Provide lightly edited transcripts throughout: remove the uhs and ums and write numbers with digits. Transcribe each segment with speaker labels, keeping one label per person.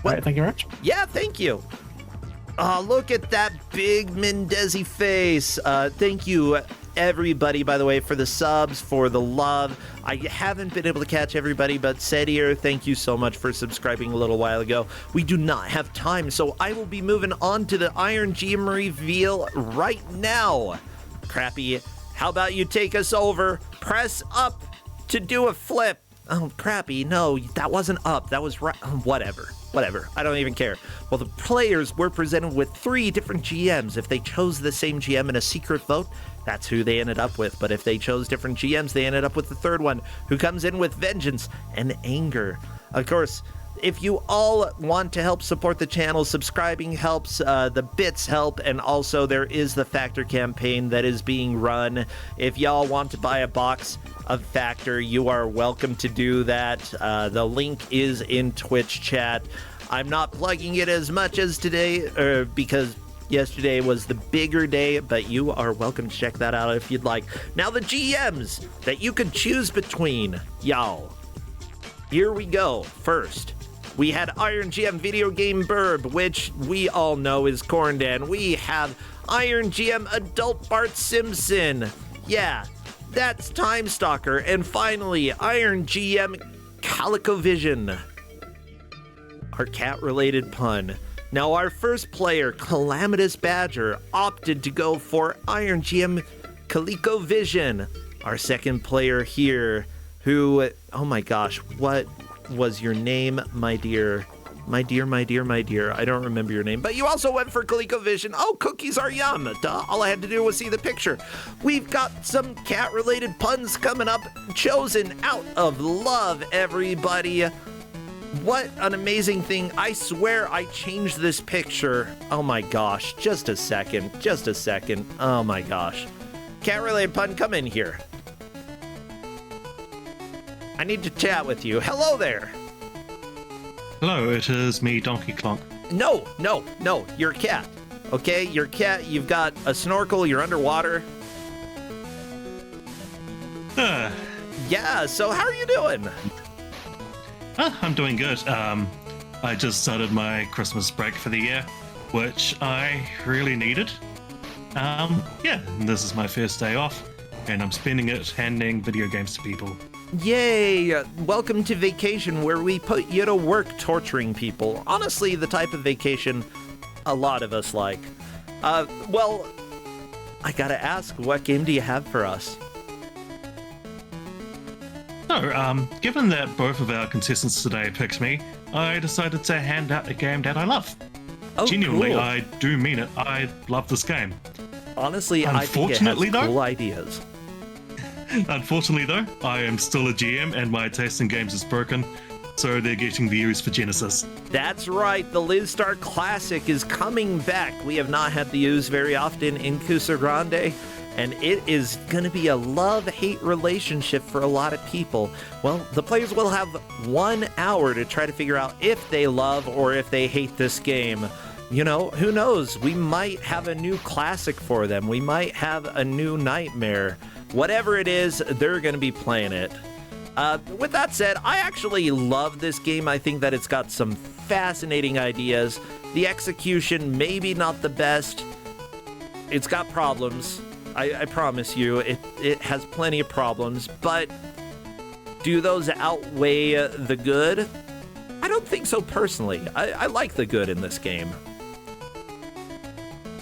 Speaker 1: All right, thank you very much.
Speaker 2: Yeah, thank you. Oh, look at that big Mendezi face. Thank you, everybody, by the way, for the subs, for the love. I haven't been able to catch everybody, but Sedier, thank you so much for subscribing a little while ago. We do not have time, so I will be moving on to the Iron GM reveal right now. Crappy, how about you take us over? Press up to do a flip. Oh, Crappy, no, that wasn't up. That was right. Whatever. I don't even care. Well, the players were presented with 3 different GMs. If they chose the same GM in a secret vote, that's who they ended up with. But if they chose different GMs, they ended up with the 3rd one, who comes in with vengeance and anger. Of course, if you all want to help support the channel, subscribing helps, the bits help, and also there is the Factor campaign that is being run. If y'all want to buy a box of Factor, you are welcome to do that. The link is in Twitch chat. I'm not plugging it as much as today, because yesterday was the bigger day, but you are welcome to check that out if you'd like. Now, the GMs that you could choose between, y'all. Here we go. First, we had Iron GM Video Game Burb, which we all know is Corndan. We have Iron GM Adult Bart Simpson. Yeah, that's Time Stalker. And finally, Iron GM CalicoVision. Our cat-related pun. Now, our first player, Calamitous Badger, opted to go for Iron GM CalicoVision. Our second player here, who, oh my gosh, what was your name, my dear? My dear. I don't remember your name, but you also went for CalicoVision. Oh, cookies are yum. Duh, all I had to do was see the picture. We've got some cat-related puns coming up, chosen out of love, everybody. What an amazing thing. I swear I changed this picture. Oh my gosh, just a second. Oh my gosh. Cat-related pun, come in here. I need to chat with you. Hello there.
Speaker 1: Hello, it is me, Donkey Clonk.
Speaker 2: No, you're a cat. Okay, you're a cat, you've got a snorkel, you're underwater. Yeah, so how are you doing?
Speaker 1: I'm doing good. I just started my Christmas break for the year, which I really needed. Yeah, and this is my first day off, and I'm spending it handing video games to people.
Speaker 2: Yay! Welcome to vacation, where we put you to work torturing people. Honestly, the type of vacation a lot of us like. Well, I gotta ask, what game do you have for us?
Speaker 1: So, given that both of our contestants today picked me, I decided to hand out a game that I love.
Speaker 2: Oh,
Speaker 1: genuinely,
Speaker 2: cool.
Speaker 1: I do mean it. I love this game.
Speaker 2: Honestly, I think it has cool ideas.
Speaker 1: Unfortunately, though, I am still a GM and my taste in games is broken, so they're getting the Ooze for Genesis.
Speaker 2: That's right, the Lizstar Classic is coming back. We have not had the Ooze very often in Kusogrand8, and it is going to be a love-hate relationship for a lot of people. Well, the players will have 1 hour to try to figure out if they love or if they hate this game. You know, who knows? We might have a new classic for them. We might have a new nightmare. Whatever it is, they're going to be playing it. With that said, I actually love this game. I think that it's got some fascinating ideas. The execution, maybe not the best. It's got problems. I promise you, it has plenty of problems. But do those outweigh the good? I don't think so personally. I like the good in this game.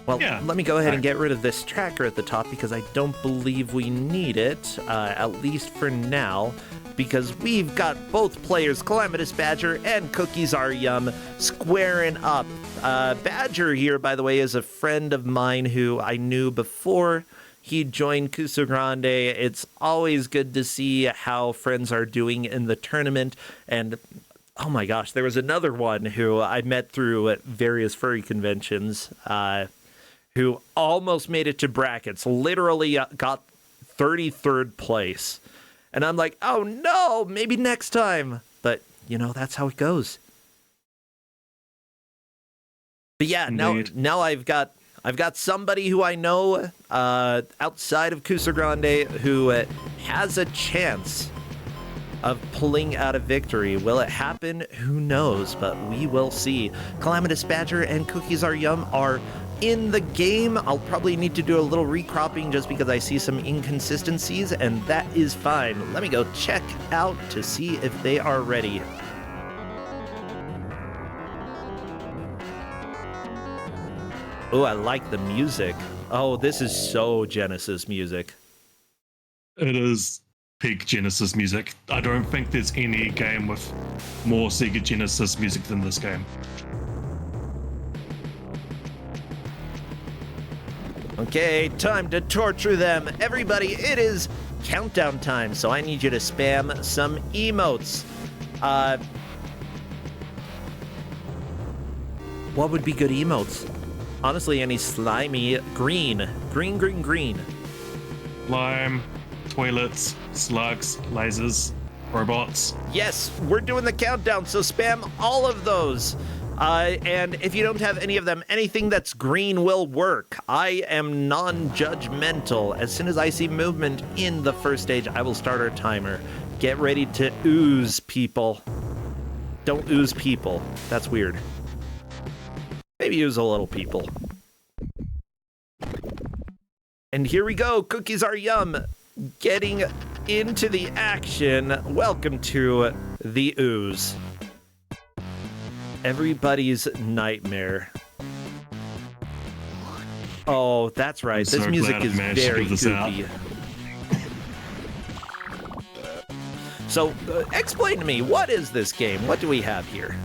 Speaker 2: Well, yeah. Let me go ahead and get rid of this tracker at the top because I don't believe we need it, at least for now, because we've got both players, Calamitous Badger and Cookies Are Yum, squaring up. Badger here, by the way, is a friend of mine who I knew before he joined Kusogrand8. It's always good to see how friends are doing in the tournament, and oh my gosh, there was another one who I met through at various furry conventions, who almost made it to brackets, literally got 33rd place. And I'm like, oh no, maybe next time. But, you know, that's how it goes. But yeah, now I've got somebody who I know outside of Kusogrand8 who has a chance of pulling out a victory. Will it happen? Who knows, but we will see. Calamitous Badger and Cookies Are Yum are in the game. I'll probably need to do a little recropping just because I see some inconsistencies, and that is fine. Let me go check out to see if they are ready. Oh, I like the music. Oh, this is so Genesis music.
Speaker 1: It is peak Genesis music. I don't think there's any game with more Sega Genesis music than this game.
Speaker 2: Okay, time to torture them. Everybody, it is countdown time, so I need you to spam some emotes. What would be good emotes? Honestly, any slimy green. Green.
Speaker 1: Lime, toilets, slugs, lasers, robots.
Speaker 2: Yes, we're doing the countdown, so spam all of those. And if you don't have any of them, anything that's green will work. I am non-judgmental. As soon as I see movement in the first stage, I will start our timer. Get ready to ooze, people. Don't ooze people. That's weird. Maybe use a little people. And here we go. Cookies Are Yum. Getting into the action. Welcome to the Ooze. Everybody's nightmare. Oh, that's right. This
Speaker 1: so
Speaker 2: music is very
Speaker 1: goofy.
Speaker 2: So, explain to me, what is this game? What do we have here?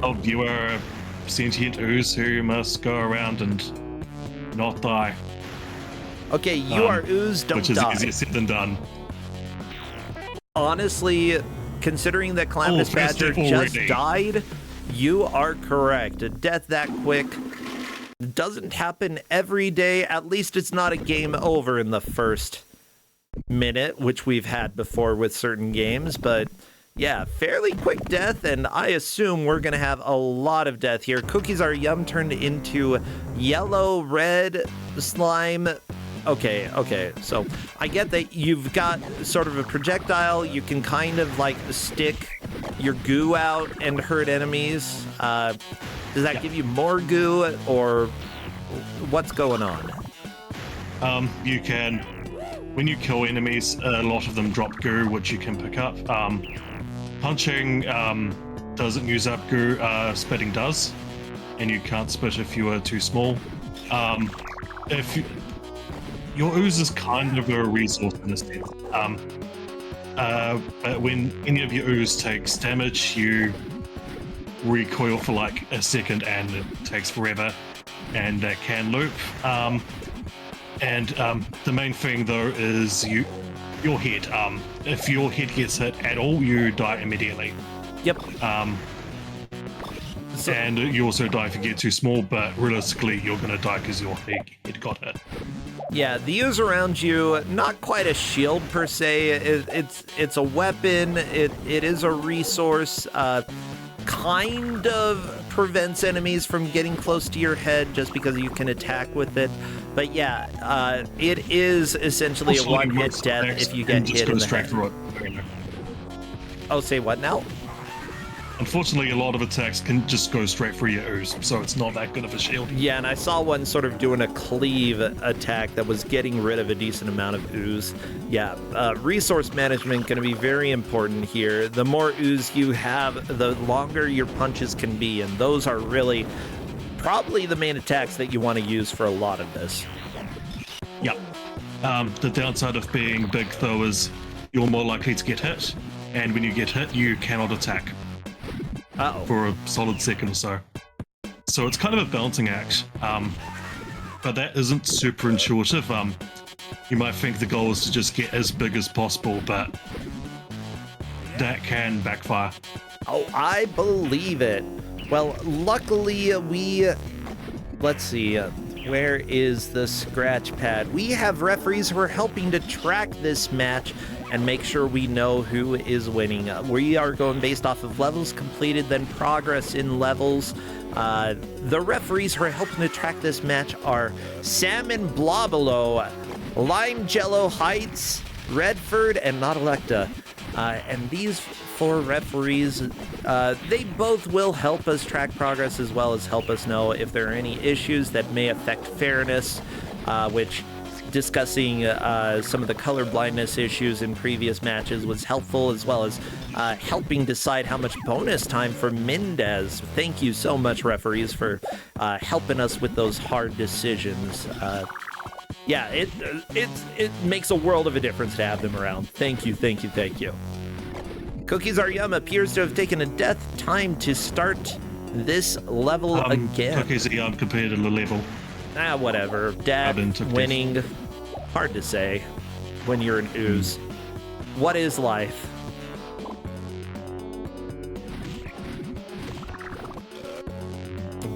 Speaker 1: Oh, you are a sentient ooze who must go around and not die.
Speaker 2: Okay, you are ooze, don't
Speaker 1: which is
Speaker 2: die.
Speaker 1: easier said than done.
Speaker 2: Honestly, considering that Calamitous Badger just died, you are correct. A death that quick doesn't happen every day. At least it's not a game over in the first minute, which we've had before with certain games, but yeah, fairly quick death, and I assume we're going to have a lot of death here. Cookies Are Yum turned into yellow, red slime. Okay, so I get that you've got sort of a projectile. You can kind of like stick your goo out and hurt enemies. Does that give you more goo, or what's going on?
Speaker 1: You can, when you kill enemies, a lot of them drop goo, which you can pick up. Punching doesn't use up goo, spitting does, and you can't spit if you are too small. Your ooze is kind of a resource in this sense. But when any of your ooze takes damage, you recoil for like a second, and it takes forever, and that can loop. The main thing though is your head. If your head gets hit at all, you die immediately.
Speaker 2: Yep.
Speaker 1: And you also die if you get too small, but realistically, you're gonna die because your head got hit.
Speaker 2: Yeah, the ooze around you, not quite a shield per se. It's a weapon. It is a resource. Kind of prevents enemies from getting close to your head just because you can attack with it. But yeah, it is essentially a one-hit death if you get hit in the head. Oh, say what now?
Speaker 1: Unfortunately, a lot of attacks can just go straight through your ooze, so it's not that good of a shield.
Speaker 2: Yeah, and I saw one sort of doing a cleave attack that was getting rid of a decent amount of ooze. Yeah, resource management going to be very important here. The more ooze you have, the longer your punches can be, and those are really probably the main attacks that you want to use for a lot of this.
Speaker 1: Yep. The downside of being big, though, is you're more likely to get hit, and when you get hit, you cannot attack. For a solid second or so. So it's kind of a balancing act, but that isn't super intuitive. You might think the goal is to just get as big as possible, but that can backfire.
Speaker 2: Oh, I believe it. Well, luckily let's see, where is the scratch pad? We have referees who are helping to track this match and make sure we know who is winning. We are going based off of levels completed, then progress in levels. The referees who are helping to track this match are Salmon Blobolo, Lime Jello Heights, Redford, and Nautilekta. And these 4 referees, they both will help us track progress as well as help us know if there are any issues that may affect fairness, which discussing some of the color blindness issues in previous matches was helpful, as well as helping decide how much bonus time for Mendez. Thank you so much, referees, for helping us with those hard decisions. Yeah, it makes a world of a difference to have them around. Thank you, thank you, thank you. Cookies Are Yum appears to have taken a death time to start this level again.
Speaker 1: Cookies Are Yum compared to the level.
Speaker 2: Whatever. Death, winning, hard to say when you're an ooze. What is life?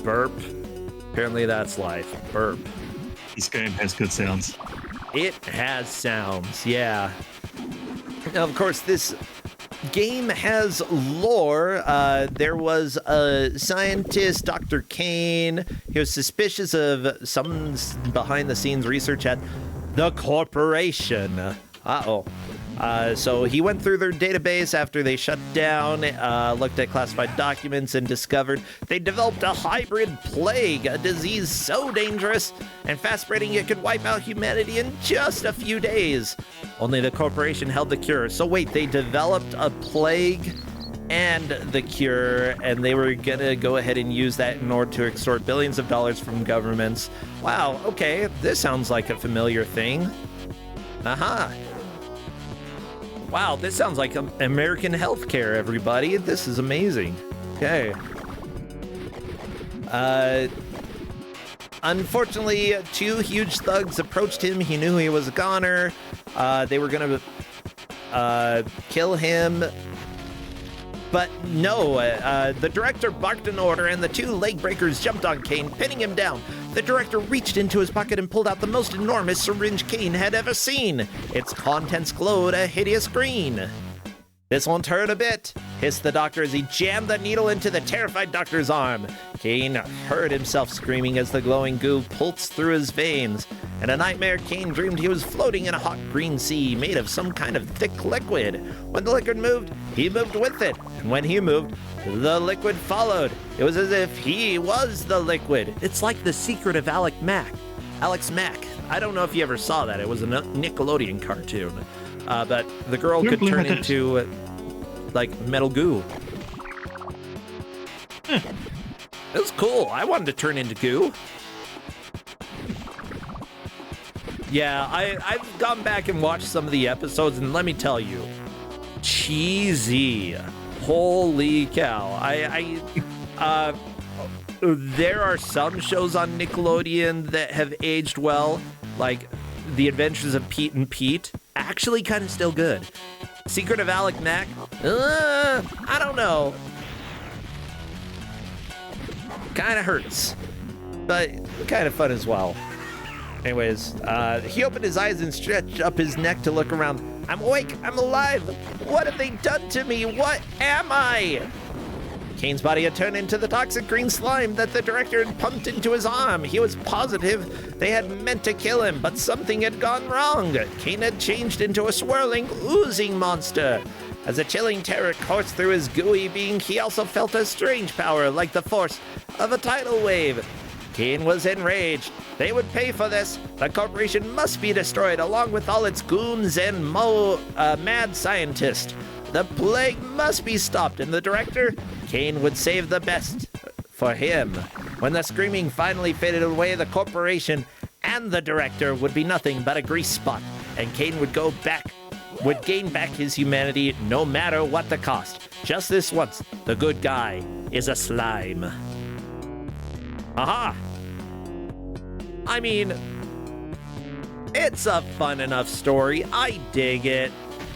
Speaker 2: Burp. Apparently that's life. Burp.
Speaker 1: This game has good sounds.
Speaker 2: It has sounds, yeah. Now, of course, this game has lore. There was a scientist, Dr. Kane. He was suspicious of some behind-the-scenes research at the corporation. So he went through their database after they shut down, looked at classified documents, and discovered they developed a hybrid plague, a disease so dangerous and fast-spreading it could wipe out humanity in just a few days. Only the corporation held the cure. So wait, they developed a plague and the cure, and they were gonna go ahead and use that in order to extort billions of dollars from governments. Wow, okay, this sounds like a familiar thing. Aha. Wow, this sounds like American healthcare, everybody. This is amazing. Okay. Unfortunately, 2 huge thugs approached him. He knew he was a goner. They were gonna kill him. But no, the director barked an order, and the 2 leg breakers jumped on Kane, pinning him down. The director reached into his pocket and pulled out the most enormous syringe Kane had ever seen. Its contents glowed a hideous green. "This won't hurt a bit," hissed the doctor as he jammed the needle into the terrified doctor's arm. Kane heard himself screaming as the glowing goo pulsed through his veins. In a nightmare, Kane dreamed he was floating in a hot green sea made of some kind of thick liquid. When the liquid moved, he moved with it. And when he moved, the liquid followed. It was as if he was the liquid. It's like The Secret of Alex Mack. I don't know if you ever saw that. It was a Nickelodeon cartoon. But the girl could turn into, like, metal goo. It was cool. I wanted to turn into goo. Yeah, I've gone back and watched some of the episodes, and let me tell you, cheesy. Holy cow. There are some shows on Nickelodeon that have aged well, like The Adventures of Pete and Pete. Actually kind of still good. Secret of Alex Mack? I don't know. Kind of hurts, but kind of fun as well. Anyways, he opened his eyes and stretched up his neck to look around. "I'm awake. I'm alive. What have they done to me? What am I?" Kane's body had turned into the toxic green slime that the director had pumped into his arm. He was positive they had meant to kill him, but something had gone wrong. Kane had changed into a swirling, oozing monster. As a chilling terror coursed through his gooey being, he also felt a strange power like the force of a tidal wave. Kane was enraged. They would pay for this. The corporation must be destroyed along with all its goons and mad scientists. The plague must be stopped, and the director, Kane, would save the best for him. When the screaming finally faded away, the corporation and the director would be nothing but a grease spot, and Kane would gain back his humanity no matter what the cost. Just this once, the good guy is a slime. Aha! I mean, it's a fun enough story. I dig it.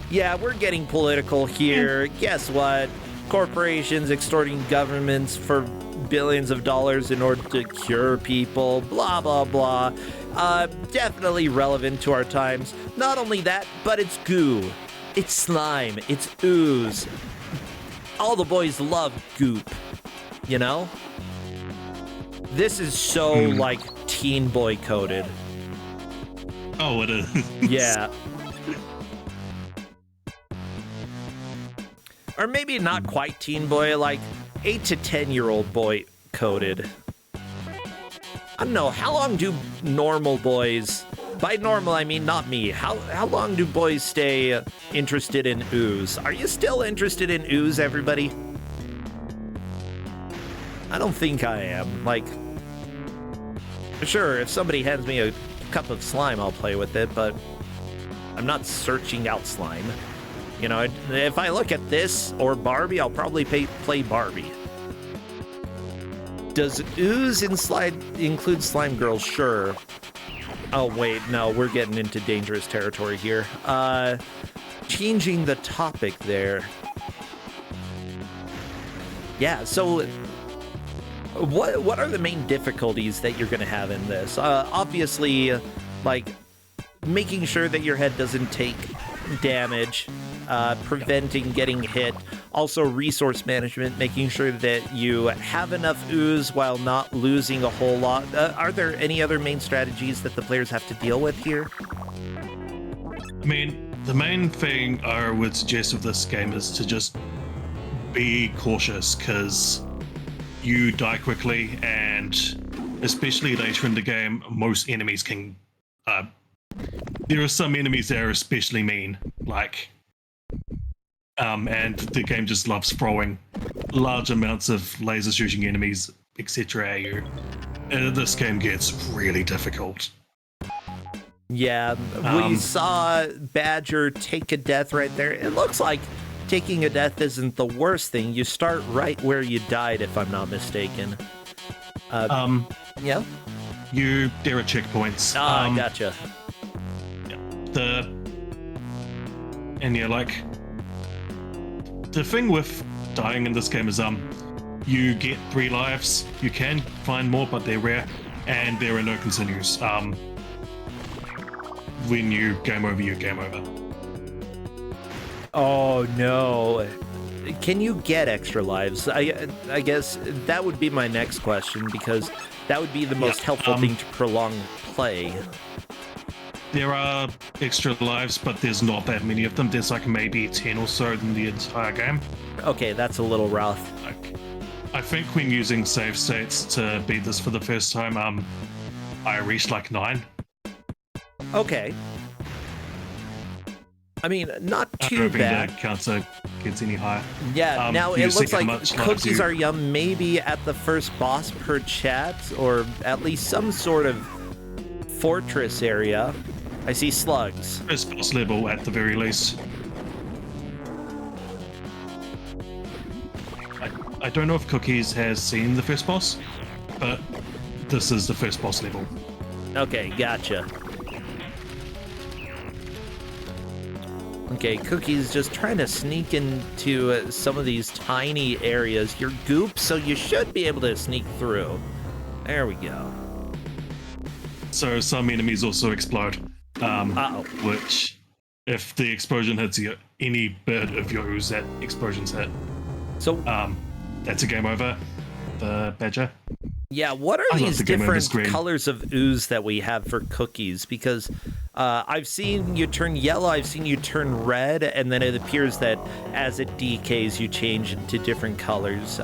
Speaker 2: Yeah, we're getting political here. Guess what? Corporations extorting governments for billions of dollars in order to cure people. Blah, blah, blah. Definitely relevant to our times. Not only that, but it's goo. It's slime. It's ooze. All the boys love goop. You know? This is so, like, teen boy coded.
Speaker 1: Oh, it is.
Speaker 2: Yeah. Or maybe not quite teen boy, like 8 to 10-year-old boy coded. I don't know, how long do normal boys, by normal I mean not me, how long do boys stay interested in Ooze? Are you still interested in Ooze, everybody? I don't think I am. Like, sure, if somebody hands me a cup of slime, I'll play with it, but I'm not searching out slime. You know, if I look at this or Barbie, I'll probably play Barbie. Does Ooze include slime girls? Sure. Oh, wait, no, we're getting into dangerous territory here. Changing the topic there. Yeah, so what are the main difficulties that you're going to have in this? Obviously, like, making sure that your head doesn't take damage, preventing getting hit, also resource management, making sure that you have enough ooze while not losing a whole lot. Are there any other main strategies that the players have to deal with here?
Speaker 1: I mean, the main thing I would suggest with this game is to just be cautious, because you die quickly, and especially later in the game, most enemies can... there are some enemies that are especially mean, like... and the game just loves throwing large amounts of laser shooting enemies, etc. at you. And this game gets really difficult. Yeah,
Speaker 2: we saw Badger take a death right there. It looks like taking a death isn't the worst thing. You start right where you died, if I'm not mistaken. Yeah?
Speaker 1: There are checkpoints.
Speaker 2: I gotcha.
Speaker 1: Yeah, like... The thing with dying in this game is you get 3 lives. You can find more, but they're rare, and there are no continues. When you game over, you game over.
Speaker 2: Oh no. Can you get extra lives? I guess that would be my next question, because that would be the most helpful thing to prolong play.
Speaker 1: There are extra lives, but there's not that many of them. There's like maybe 10 or so in the entire game.
Speaker 2: Okay, that's a little rough.
Speaker 1: I think when using save states to beat this for the first time, I reached like 9.
Speaker 2: Okay. I mean, not too
Speaker 1: I don't
Speaker 2: bad.
Speaker 1: think that counter gets any higher.
Speaker 2: Yeah, now it looks like Cookies Are Yum maybe at the first boss per chat, or at least some sort of fortress area. I see slugs.
Speaker 1: First boss level at the very least. I don't know if Cookies has seen the first boss, but this is the first boss level.
Speaker 2: Okay, gotcha. Okay, Cookie's just trying to sneak into some of these tiny areas. You're goop, so you should be able to sneak through. There we go.
Speaker 1: So some enemies also explode, which, if the explosion hits you, any bit of your ooze that explosion's hit,
Speaker 2: so
Speaker 1: that's a game over. The Badger.
Speaker 2: Yeah, what are these different colors of ooze that we have for Cookies? Because I've seen you turn yellow, I've seen you turn red, and then it appears that as it decays, you change into different colors.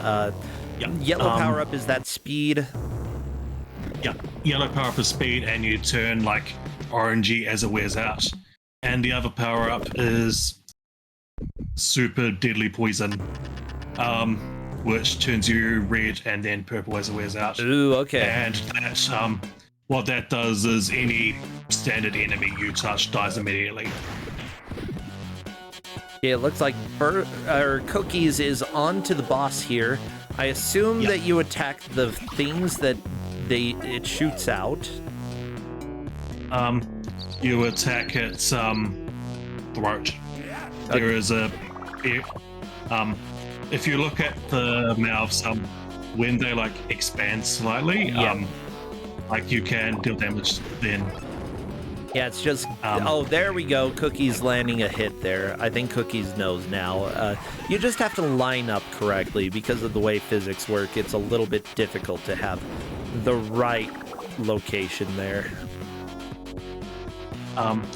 Speaker 2: Yellow power-up, is that speed?
Speaker 1: Yeah, yellow power-up is speed, and you turn like orangey as it wears out. And the other power-up is super deadly poison, which turns you red and then purple as it wears out.
Speaker 2: Ooh, okay.
Speaker 1: And that, what that does is any standard enemy you touch dies immediately.
Speaker 2: Yeah, it looks like Cookies is on to the boss here. I assume that you attack the things that it shoots out.
Speaker 1: You attack its throat.
Speaker 2: Okay.
Speaker 1: There is a... if you look at the mouths, when they like expand slightly, like you can deal damage then.
Speaker 2: Yeah, it's just... oh, there we go. Cookies landing a hit there. I think Cookies knows now. You just have to line up correctly. Because of the way physics work, it's a little bit difficult to have the right location there.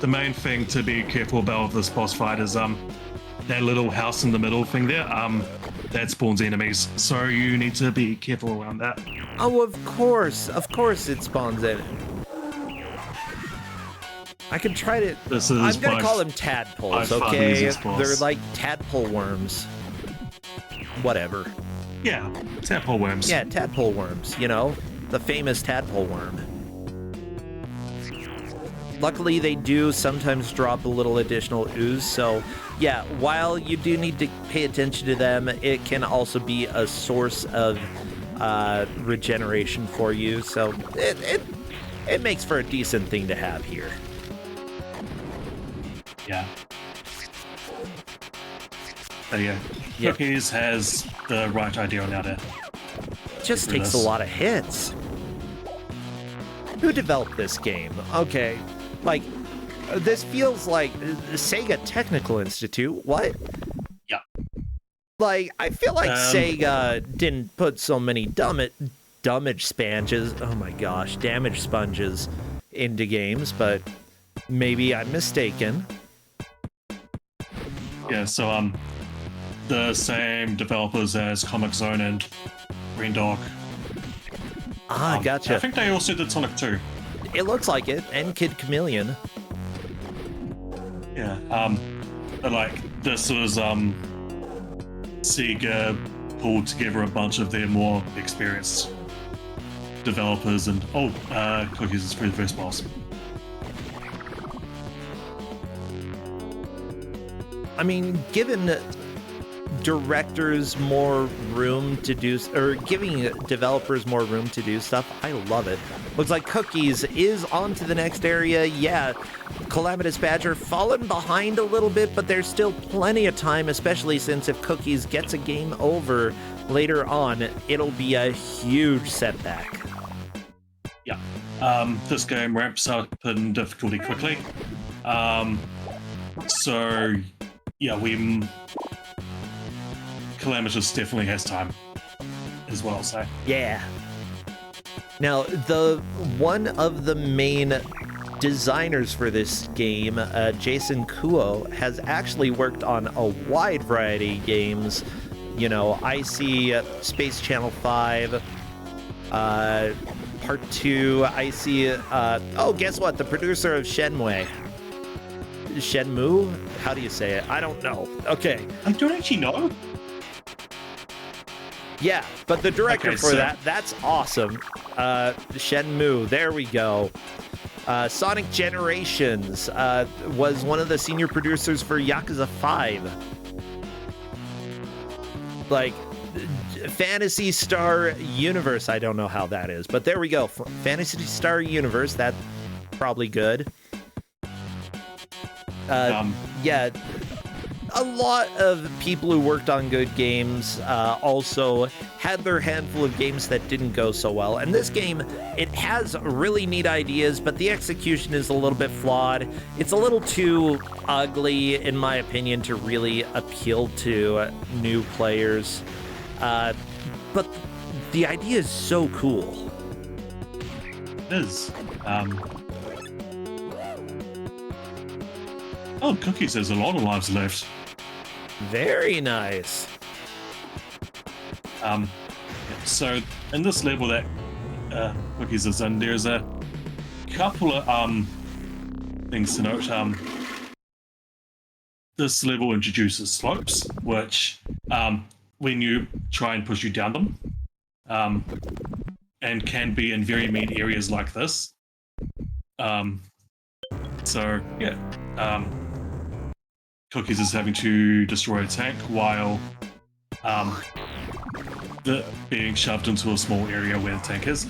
Speaker 1: The main thing to be careful about with this boss fight is that little house in the middle thing there, that spawns enemies. So you need to be careful around that.
Speaker 2: Oh, of course it spawns in. I can try to. I'm gonna call them tadpoles, okay? They're like tadpole worms. Whatever.
Speaker 1: Yeah, tadpole worms.
Speaker 2: Yeah, tadpole worms. You know, the famous tadpole worm. Luckily, they do sometimes drop a little additional ooze, so yeah, while you do need to pay attention to them, it can also be a source of regeneration for you, so it makes for a decent thing to have here.
Speaker 1: Yeah. So yeah, Cookies has the right idea on how to...
Speaker 2: Just takes a lot of hits. Who developed this game? Okay. Like, this feels like Sega Technical Institute. What?
Speaker 1: Yeah.
Speaker 2: Like, I feel like Sega didn't put so many damage sponges into games, but maybe I'm mistaken.
Speaker 1: Yeah, so the same developers as Comic Zone and Green Dog.
Speaker 2: Ah, gotcha.
Speaker 1: I think they also did Sonic 2.
Speaker 2: It looks like it, and Kid Chameleon.
Speaker 1: Yeah, but like, this was, Sega pulled together a bunch of their more experienced developers, and, Cookies is for the first boss.
Speaker 2: I mean, given directors more room to do, or giving developers more room to do stuff, I love it. Looks like Cookies is on to the next area. Yeah, Calamitous Badger fallen behind a little bit, but there's still plenty of time, especially since if Cookies gets a game over later on, it'll be a huge setback.
Speaker 1: Yeah, this game ramps up in difficulty quickly. So yeah, Calamitous definitely has time as well, so.
Speaker 2: Yeah. Now, one of the main designers for this game, Jason Kuo, has actually worked on a wide variety of games. You know, IC Space Channel 5, Part 2, IC, guess what? The producer of Shenmue. Shenmue? How do you say it? I don't know. Okay.
Speaker 1: I don't actually know.
Speaker 2: Yeah, but the director that's awesome. Shenmue, there we go. Sonic Generations was one of the senior producers for Yakuza 5. Like, Phantasy Star Universe, I don't know how that is, but there we go. Phantasy Star Universe, that's probably good. Yeah, a lot of people who worked on good games also had their handful of games that didn't go so well. And this game, it has really neat ideas, but the execution is a little bit flawed. It's a little too ugly, in my opinion, to really appeal to new players. But the idea is so cool.
Speaker 1: It is. Oh, Cookies has a lot of lives left.
Speaker 2: Very nice.
Speaker 1: So in this level that Cookies is in, there's a couple of things to note. This level introduces slopes, which when you try and push you down them, and can be in very mean areas like this. So yeah. Cookies is having to destroy a tank while being shoved into a small area where the tank is.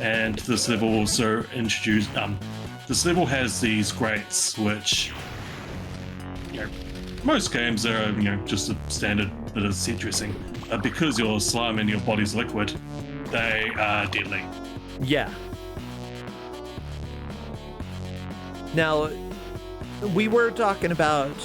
Speaker 1: And this level also introduced. This level has these grates, which, you know, most games are, you know, just a standard bit of set dressing. Because your slime and your body's liquid, they are deadly.
Speaker 2: Yeah. Now, we were talking about,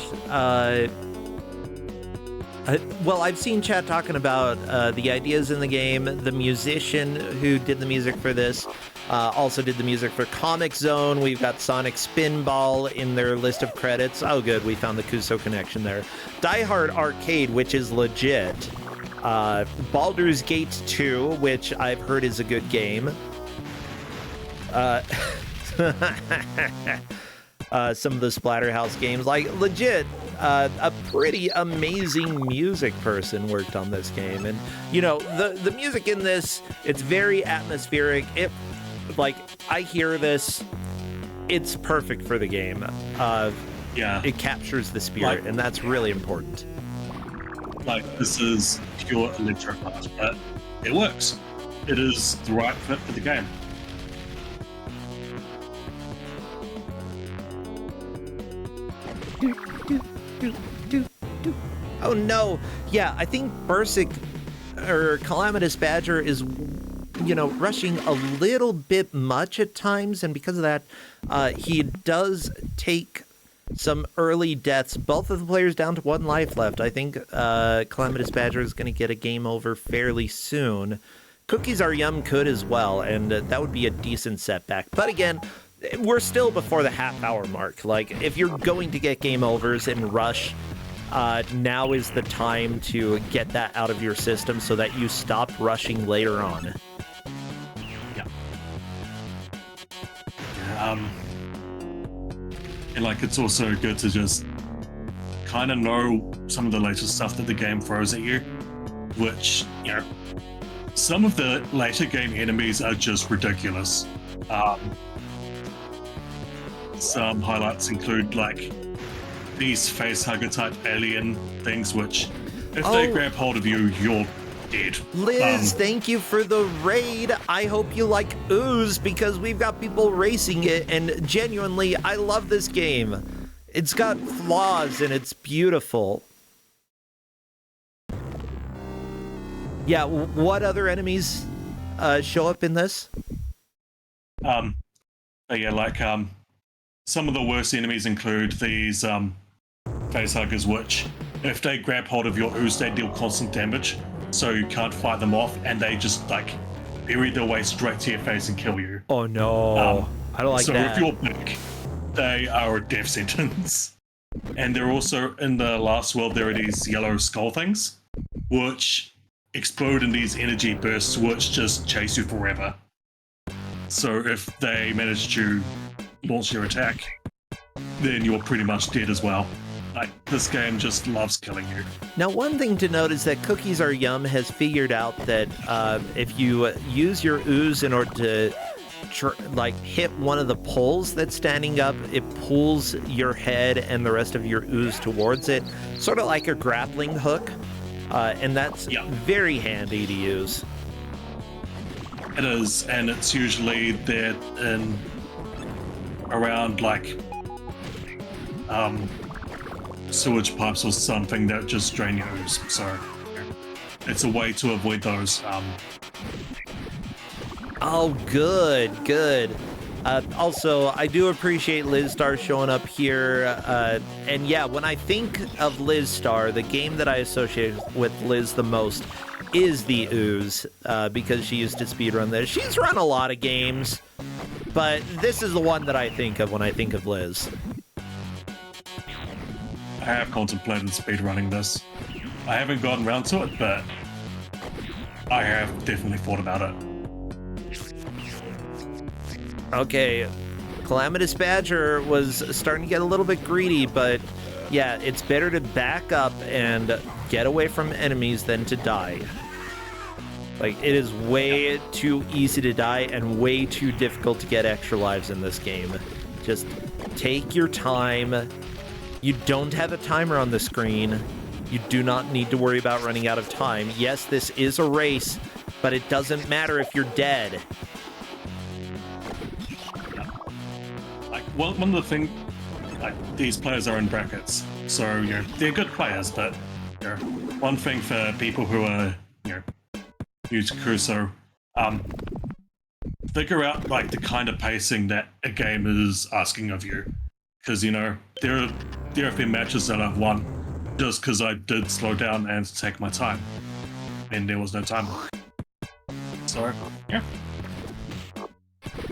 Speaker 2: well, I've seen chat talking about the ideas in the game, the musician who did the music for this. Also did the music for Comic Zone. We've got Sonic Spinball in their list of credits. Oh, good. We found the Kuso connection there. Die Hard Arcade, which is legit. Baldur's Gate 2, which I've heard is a good game. Some of the Splatterhouse games, like legit, a pretty amazing music person worked on this game. And, you know, the music in this, it's very atmospheric. Like, I hear this, it's perfect for the game.
Speaker 1: Yeah.
Speaker 2: It captures the spirit,
Speaker 1: Like,
Speaker 2: and that's really important.
Speaker 1: Like, this is pure electro art, but it works. It is the right fit for the game.
Speaker 2: Oh no! Yeah, I think Bursic or Calamitous Badger is, you know, rushing a little bit much at times, and because of that, he does take some early deaths. Both of the players down to 1 life left. I think Calamitous Badger is going to get a game over fairly soon. Cookies Are Yum could as well, and that would be a decent setback. But again, we're still before the half-hour mark. Like, if you're going to get game overs and rush, now is the time to get that out of your system so that you stop rushing later on.
Speaker 1: Yeah. And like, it's also good to just kind of know some of the latest stuff that the game throws at you, which, you know, some of the later game enemies are just ridiculous. Some highlights include like these facehugger type alien things, which if they grab hold of you, you're dead.
Speaker 2: Liz, thank you for the raid. I hope you like Ooze, because we've got people racing it, and genuinely, I love this game. It's got flaws and it's beautiful. Yeah, what other enemies show up in this?
Speaker 1: Yeah, like some of the worst enemies include these facehuggers, which if they grab hold of your ooze, they deal constant damage, so you can't fight them off, and they just like bury their way straight to your face and kill you.
Speaker 2: Oh no, I don't like that.
Speaker 1: So if you're big, they are a death sentence. And they're also, in the last world, there are these yellow skull things, which explode in these energy bursts, which just chase you forever. So if they manage to launch your attack, then you're pretty much dead as well. Like, this game just loves killing you.
Speaker 2: Now, one thing to note is that Cookies Are Yum has figured out that if you use your ooze in order to hit one of the poles that's standing up, it pulls your head and the rest of your ooze towards it, sort of like a grappling hook, and that's very handy to use.
Speaker 1: It is, and it's usually there in around like sewage pipes or something that just drain your ooze. So it's a way to avoid those.
Speaker 2: Oh, good. Also, I do appreciate Liz Star showing up here. And yeah, when I think of Liz Star, the game that I associate with Liz the most is the Ooze, because she used to speedrun this. She's run a lot of games, but this is the one that I think of when I think of Liz.
Speaker 1: I have contemplated speedrunning this. I haven't gotten around to it, but I have definitely thought about it.
Speaker 2: Okay, Calamitous Badger was starting to get a little bit greedy, but yeah, it's better to back up and get away from enemies than to die. Like, it is way too easy to die and way too difficult to get extra lives in this game. Just take your time. You don't have a timer on the screen. You do not need to worry about running out of time. Yes, this is a race, but it doesn't matter if you're dead.
Speaker 1: Like, one of the things, like, these players are in brackets, so, you know, they're good players, but, you know, one thing for people who are, you know, new to Kuso, figure out, like, the kind of pacing that a game is asking of you. Because, you know, there have been matches that I've won just because I did slow down and take my time, and there was no time. So, yeah.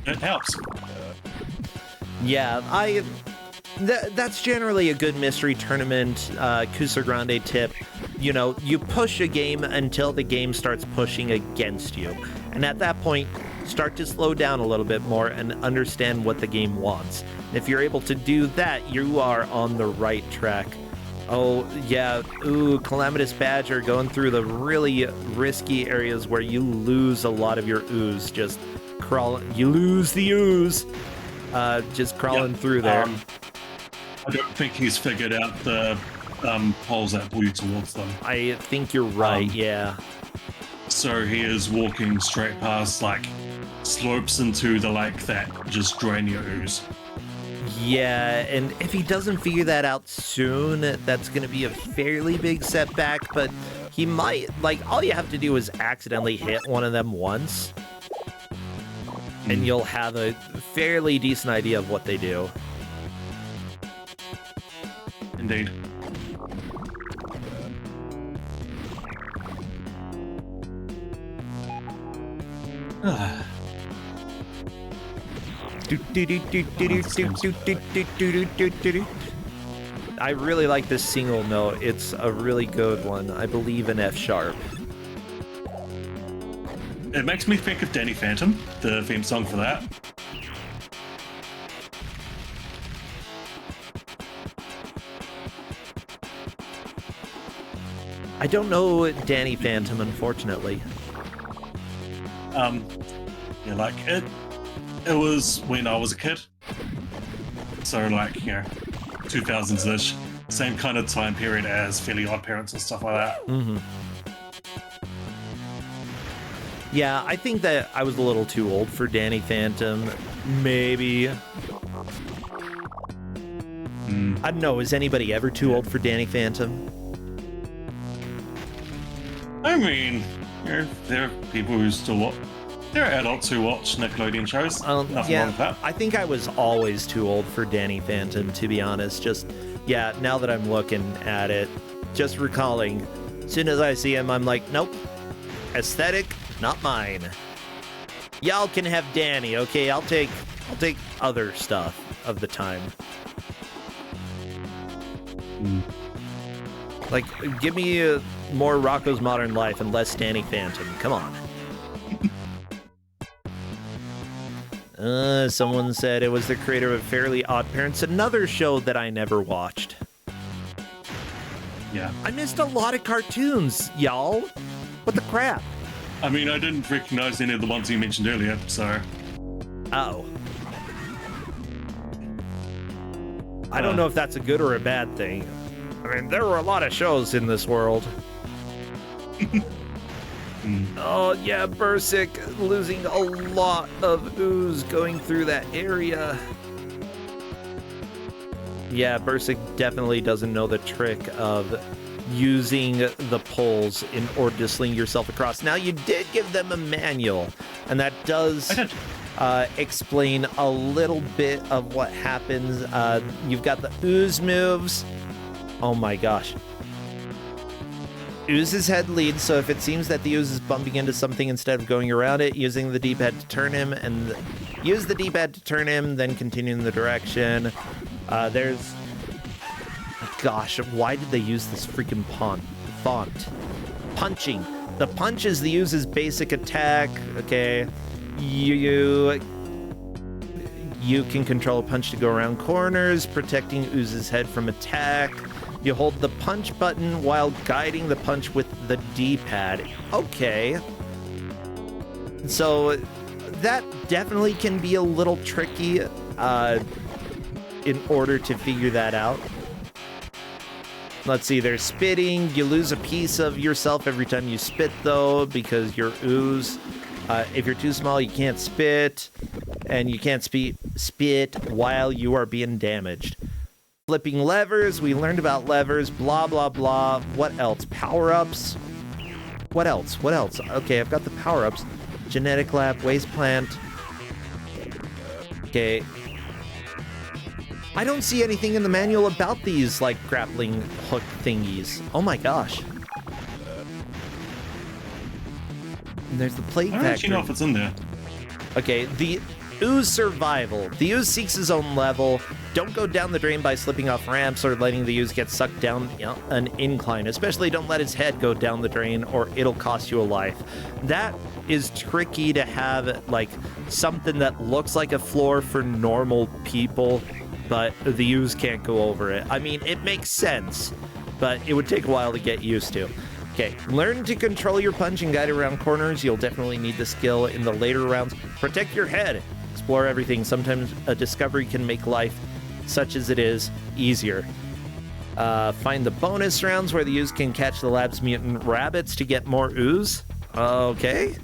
Speaker 1: it helps.
Speaker 2: Yeah, that's generally a good mystery tournament Kusogrand8 tip. You know, you push a game until the game starts pushing against you. And at that point, start to slow down a little bit more and understand what the game wants. If you're able to do that, you are on the right track. Oh, yeah. Ooh, Calamitous Badger going through the really risky areas where you lose a lot of your ooze. Just crawling. You lose the ooze. Just crawling through there.
Speaker 1: I don't think he's figured out the poles that pull you towards them.
Speaker 2: I think you're right, yeah.
Speaker 1: So he is walking straight past, like, slopes into the lake that just drain your ooze.
Speaker 2: Yeah, and if he doesn't figure that out soon, that's going to be a fairly big setback, but he might, like, all you have to do is accidentally hit one of them once, and you'll have a fairly decent idea of what they do.
Speaker 1: Indeed.
Speaker 2: I really like this single note. It's a really good one. I believe in F sharp.
Speaker 1: It makes me think of Danny Phantom, the theme song for that.
Speaker 2: I don't know Danny Phantom, unfortunately.
Speaker 1: Yeah, like it was when I was a kid. So like, you know, 2000s-ish. Same kind of time period as Fairly Odd Parents and stuff like that.
Speaker 2: Mm-hmm. Yeah, I think that I was a little too old for Danny Phantom. Maybe. I don't know, is anybody ever too old for Danny Phantom?
Speaker 1: I mean, you know, there are people who still watch. There are adults who watch Nickelodeon shows. Nothing wrong with that.
Speaker 2: I think I was always too old for Danny Phantom, to be honest. Just, yeah, now that I'm looking at it, just recalling, as soon as I see him, I'm like, nope. Aesthetic, not mine. Y'all can have Danny, okay? I'll take other stuff of the time. Like, give me more Rocko's Modern Life and less Danny Phantom. Come on. Someone said it was the creator of Fairly Odd Parents, another show that I never watched.
Speaker 1: Yeah.
Speaker 2: I missed a lot of cartoons, y'all. What the crap?
Speaker 1: I mean, I didn't recognize any of the ones you mentioned earlier, so...
Speaker 2: Oh. I don't know if that's a good or a bad thing. I mean, there were a lot of shows in this world. Oh, yeah, Bursic losing a lot of ooze going through that area. Yeah, Bursic definitely doesn't know the trick of using the poles in order to sling yourself across. Now, you did give them a manual, and that does explain a little bit of what happens. You've got the ooze moves. Oh my gosh. Ooze's head leads, so if it seems that the ooze is bumping into something, instead of going around it, using the D-pad to turn him, and use the D-pad to turn him, then continue in the direction. There's... Gosh, why did they use this freaking font? Punching. The punch is the ooze's basic attack, okay? You can control a punch to go around corners, protecting ooze's head from attack. You hold the punch button while guiding the punch with the D-pad. Okay. So that definitely can be a little tricky in order to figure that out. Let's see, there's spitting. You lose a piece of yourself every time you spit, though, because you're ooze. If you're too small, you can't spit. And you can't spit while you are being damaged. Flipping levers, we learned about levers, blah, blah, blah. What else? Power-ups? What else? What else? Okay, I've got the power-ups. Genetic lab, waste plant. Okay. I don't see anything in the manual about these, like, grappling hook thingies. Oh my gosh. And there's the plague
Speaker 1: I don't actually
Speaker 2: factory.
Speaker 1: know if it's in there.
Speaker 2: Okay, Ooze survival. The ooze seeks his own level. Don't go down the drain by slipping off ramps or letting the ooze get sucked down an incline. Especially don't let his head go down the drain or it'll cost you a life. That is tricky to have, like, something that looks like a floor for normal people, but the ooze can't go over it. I mean, it makes sense, but it would take a while to get used to. Okay, learn to control your punch and guide around corners. You'll definitely need the skill in the later rounds. Protect your head. Explore everything. Sometimes a discovery can make life, such as it is, easier. Find the bonus rounds where the ooze can catch the lab's mutant rabbits to get more ooze. Okay.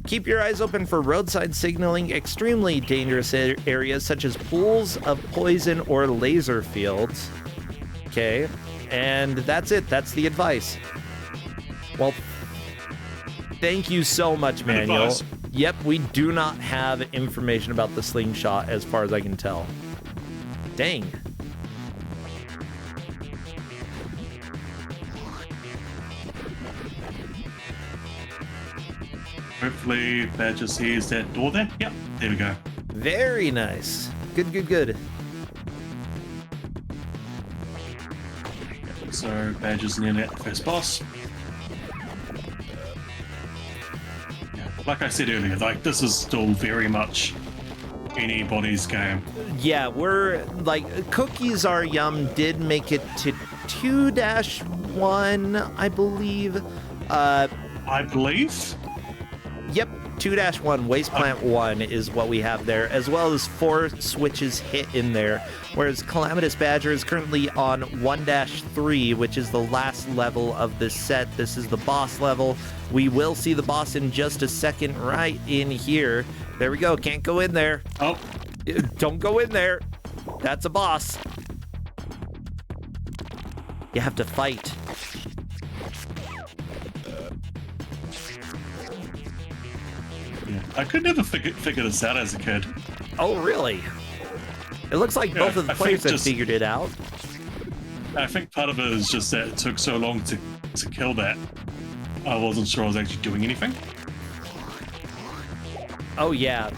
Speaker 2: Keep your eyes open for roadside signaling, extremely dangerous areas such as pools of poison or laser fields. Okay. And that's it. That's the advice. Well, thank you so much, Manuel. Yep, we do not have information about the slingshot as far as I can tell. Dang.
Speaker 1: Hopefully Badger sees that door there. Yep, there we go.
Speaker 2: Very nice. Good, good, good.
Speaker 1: So Badger's nearly at the first boss. Like I said earlier, like, this is still very much anybody's game.
Speaker 2: Yeah, we're like, Cookies Are Yum did make it to 2-1, I believe.
Speaker 1: I believe?
Speaker 2: Yep, 2-1, Waste Plant 1 is what we have there, as well as 4 switches hit in there, whereas Calamitous Badger is currently on 1-3, which is the last level of this set. This is the boss level. We will see the boss in just a second right in here. There we go. Can't go in there.
Speaker 1: Oh.
Speaker 2: Don't go in there. That's a boss. You have to fight.
Speaker 1: Yeah. I could never figure this out as a kid.
Speaker 2: Oh, really? It looks like both of the players have figured it out.
Speaker 1: I think part of it is just that it took so long to kill that. I wasn't sure I was actually doing anything.
Speaker 2: Oh, yeah.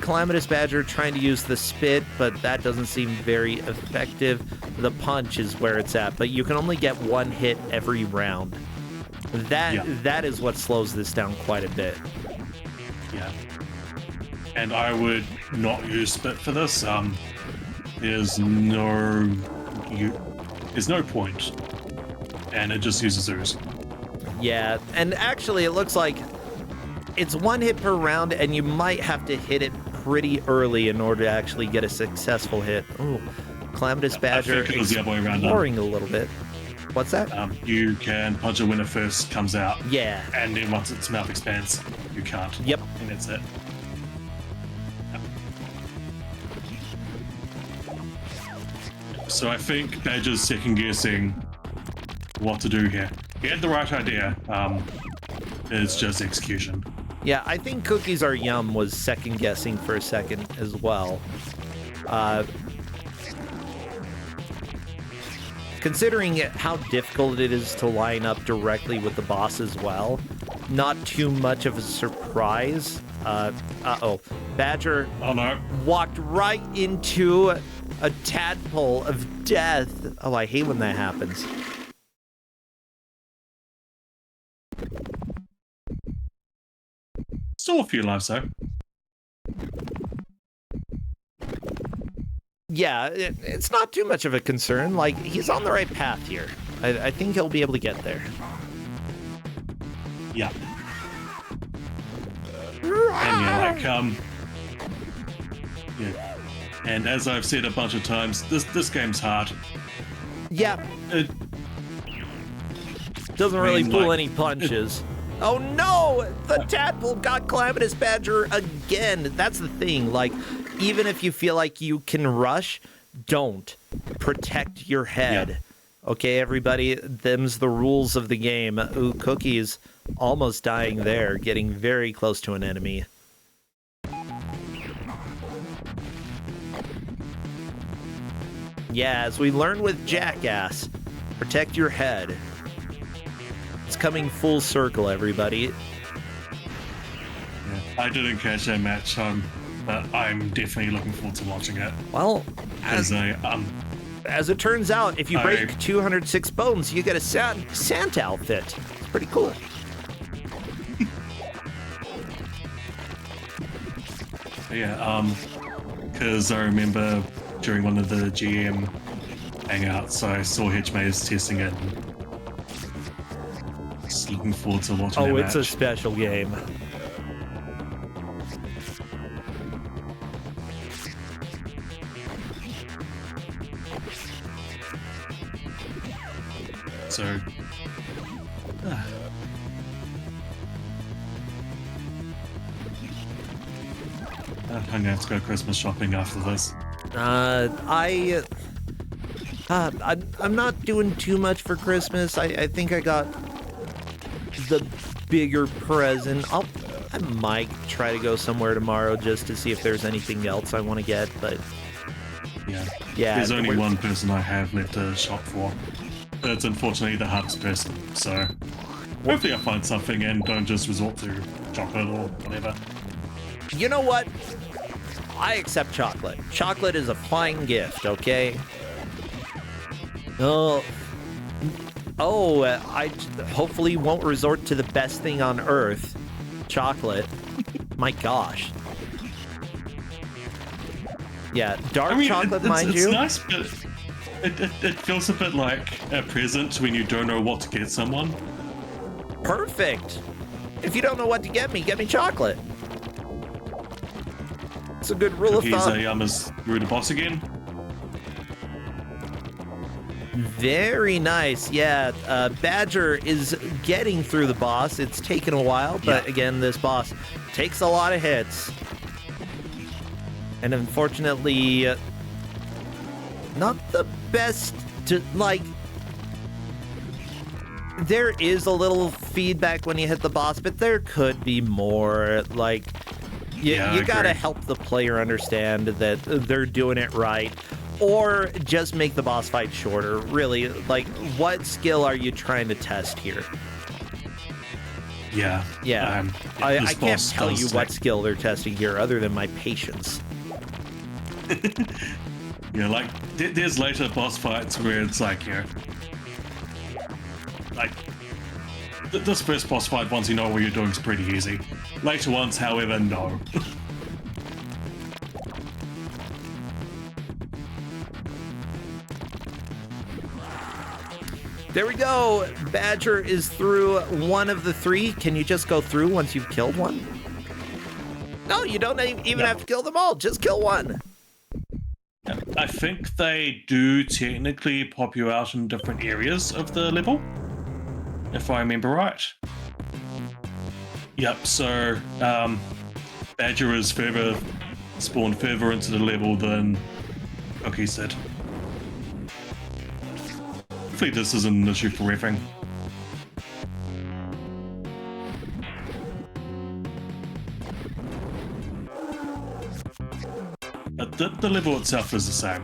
Speaker 2: Calamitous Badger trying to use the spit, but that doesn't seem very effective. The punch is where it's at, but you can only get one hit every round. That is what slows this down quite a bit.
Speaker 1: Yeah. And I would not use spit for this. There's no point. And it just uses ooze.
Speaker 2: Yeah, and actually it looks like it's one hit per round, and you might have to hit it pretty early in order to actually get a successful hit. Oh, Calamitous Badger exploring a little bit. What's that?
Speaker 1: You can punch it when it first comes out.
Speaker 2: Yeah.
Speaker 1: And then once its mouth expands, you can't.
Speaker 2: Yep.
Speaker 1: And that's it. So I think Badger's second guessing what to do here. He had the right idea. It's just execution.
Speaker 2: Yeah, I think Cookies Are Yum was second guessing for a second as well. Considering how difficult it is to line up directly with the boss as well, not too much of a surprise. Uh-oh. Badger walked right into a tadpole of death. Oh, I hate when that happens.
Speaker 1: Still a few lives, though.
Speaker 2: Yeah, it's not too much of a concern. Like, he's on the right path here. I think he'll be able to get there.
Speaker 1: Yeah. And yeah, like, yeah. And as I've said a bunch of times, this game's hard.
Speaker 2: Yeah. It doesn't really pull any punches. Oh no! The tadpole got Calamitous Badger again. That's the thing. Like, even if you feel like you can rush, don't. Protect your head. Yeah. Okay, everybody? Them's the rules of the game. Ooh, Cookie's almost dying there, getting very close to an enemy. Yeah, as we learned with Jackass, protect your head. It's coming full circle, everybody.
Speaker 1: Yeah, I didn't catch that match. but I'm definitely looking forward to watching it.
Speaker 2: Well,
Speaker 1: As
Speaker 2: as it turns out, if you break
Speaker 1: I-
Speaker 2: 206 bones, you get a Santa outfit. It's pretty cool.
Speaker 1: Yeah, because I remember during one of the GM hangouts, I saw Hedgemaze testing it. Just looking forward to watching
Speaker 2: Oh,
Speaker 1: that
Speaker 2: it's a
Speaker 1: match.
Speaker 2: special game.
Speaker 1: So, I'm gonna have to go Christmas shopping after this.
Speaker 2: I'm not doing too much for Christmas. I think I got the bigger present. I might try to go somewhere tomorrow just to see if there's anything else I want to get, but
Speaker 1: Yeah.
Speaker 2: Yeah,
Speaker 1: There's only
Speaker 2: we're-
Speaker 1: one person I have left to shop for. But it's unfortunately the hardest person. So hopefully I find something and don't just resort to chocolate or whatever.
Speaker 2: you know what? I accept chocolate. Chocolate is a fine gift, okay? I hopefully won't resort to the best thing on earth, chocolate. My gosh. Yeah, dark chocolate, mind
Speaker 1: it's
Speaker 2: you.
Speaker 1: nice, but it feels a bit like a present when you don't know what to get someone.
Speaker 2: Perfect. If you don't know what to get me chocolate. It's a good rule of
Speaker 1: Cookies
Speaker 2: thumb.
Speaker 1: is through the boss again.
Speaker 2: Very nice. Yeah, Badger is getting through the boss. It's taken a while, but
Speaker 1: Yeah.
Speaker 2: again, this boss takes a lot of hits. And unfortunately, not the best to, like, there is a little feedback when you hit the boss, but there could be more. Like,
Speaker 1: Yeah, I
Speaker 2: you gotta
Speaker 1: agree.
Speaker 2: help the player understand that they're doing it right. Or just make the boss fight shorter. Really, like, what skill are you trying to test here?
Speaker 1: Yeah.
Speaker 2: Yeah,
Speaker 1: this
Speaker 2: I can't
Speaker 1: boss
Speaker 2: tell
Speaker 1: does
Speaker 2: you what
Speaker 1: take-
Speaker 2: skill they're testing here other than my patience.
Speaker 1: Yeah, like there's later boss fights where it's like, you know, like this first boss fight, once you know what you're doing, is pretty easy. Later ones, however, no.
Speaker 2: There we go. Badger is through one of the three. Can you just go through once you've killed one? No, you don't even have to kill them all. Just kill one.
Speaker 1: I think they do technically pop you out in different areas of the level, if I remember right. Yep, so Badger is spawned further into the level than Cookies did. Hopefully this isn't an issue for reffing. But the level itself is the same.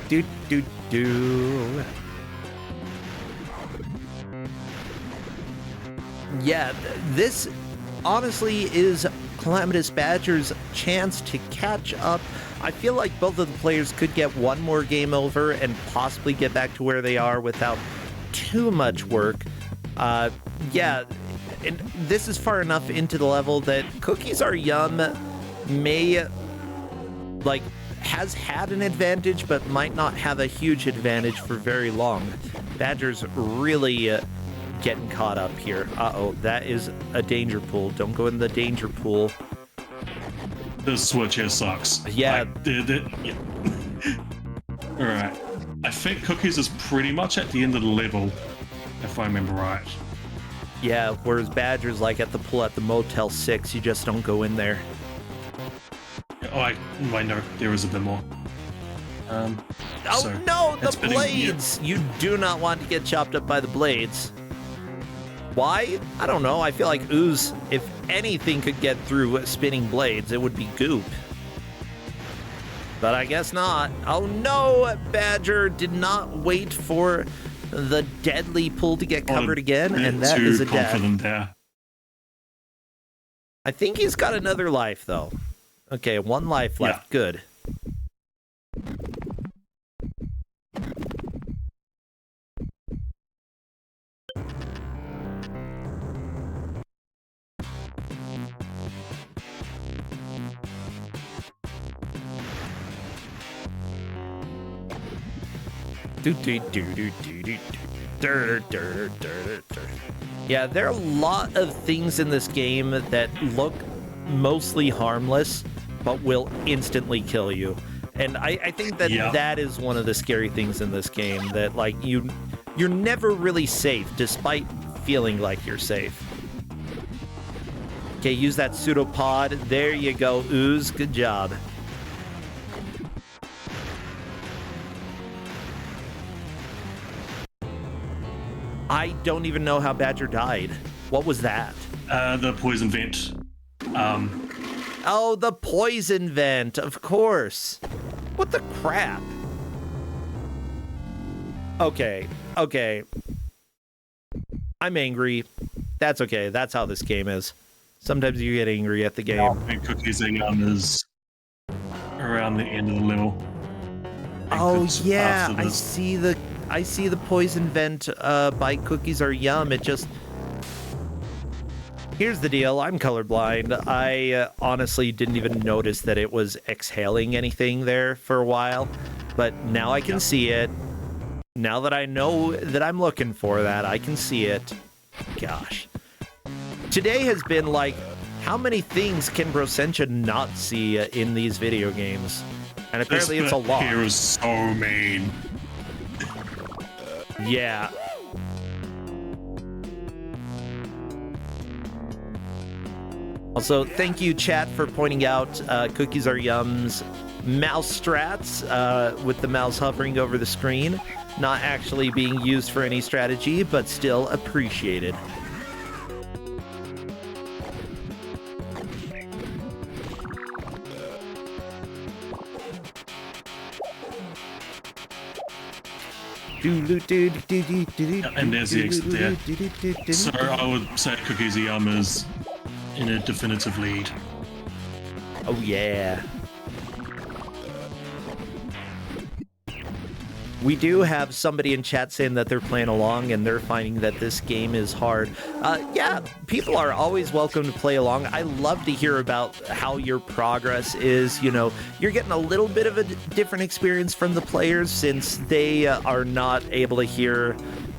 Speaker 2: Do do do. Yeah, this honestly is Calamitous Badger's chance to catch up. I feel like both of the players could get one more game over and possibly get back to where they are without too much work. Yeah, and this is far enough into the level that Cookies Are Yum may, like, has had an advantage, but might not have a huge advantage for very long. Badger's really getting caught up here. Uh-oh, that is a danger pool. Don't go in the danger pool.
Speaker 1: This switch here sucks.
Speaker 2: Yeah.
Speaker 1: Yeah. Alright. I think Cookies is pretty much at the end of the level, if I remember right.
Speaker 2: Yeah, whereas Badger's like at the pool at the Motel 6. You just don't go in there.
Speaker 1: Oh, I know there was a bit more.
Speaker 2: Oh
Speaker 1: So,
Speaker 2: no, the
Speaker 1: it's been a-
Speaker 2: blades! You do not want to get chopped up by the blades. Why? I don't know. I feel like Ooze, if anything could get through spinning blades, it would be goop. But I guess not. Oh no, Badger did not wait for the deadly pull to get covered again, and that is a death.
Speaker 1: There.
Speaker 2: I think he's got another life, though. Okay, 1 life left.
Speaker 1: Yeah.
Speaker 2: Good. Yeah, there are a lot of things in this game that look mostly harmless, but will instantly kill you. And I think that that is one of the scary things in this game, that like you're never really safe, despite feeling like you're safe. Okay, use that pseudopod. There you go, Ooze. Good job. I don't even know how Badger died. What was that?
Speaker 1: The poison vent.
Speaker 2: Oh, the poison vent, of course. What the crap? Okay. I'm angry. That's okay. That's how this game is. Sometimes you get angry at the game.
Speaker 1: And Cookies and Yum is around the end of the level.
Speaker 2: Oh yeah, I see the poison vent by Cookies Are Yum. It just... Here's the deal. I'm colorblind. I honestly didn't even notice that it was exhaling anything there for a while. But now I can see it. Now that I know that I'm looking for that, I can see it. Gosh. Today has been like, how many things can Brosentia not see in these video games? And apparently it's a lot.
Speaker 1: Here is so mean.
Speaker 2: Yeah. Also, thank you, chat, for pointing out Cookies Are Yum's mouse strats with the mouse hovering over the screen. Not actually being used for any strategy, but still appreciated.
Speaker 1: And there's the exit there. So I would say Cookies and Yum is in a definitive lead.
Speaker 2: Oh yeah. We do have somebody in chat saying that they're playing along and they're finding that this game is hard. Yeah, people are always welcome to play along. I love to hear about how your progress is. You know, you're getting a little bit of a different experience from the players since they are not able to hear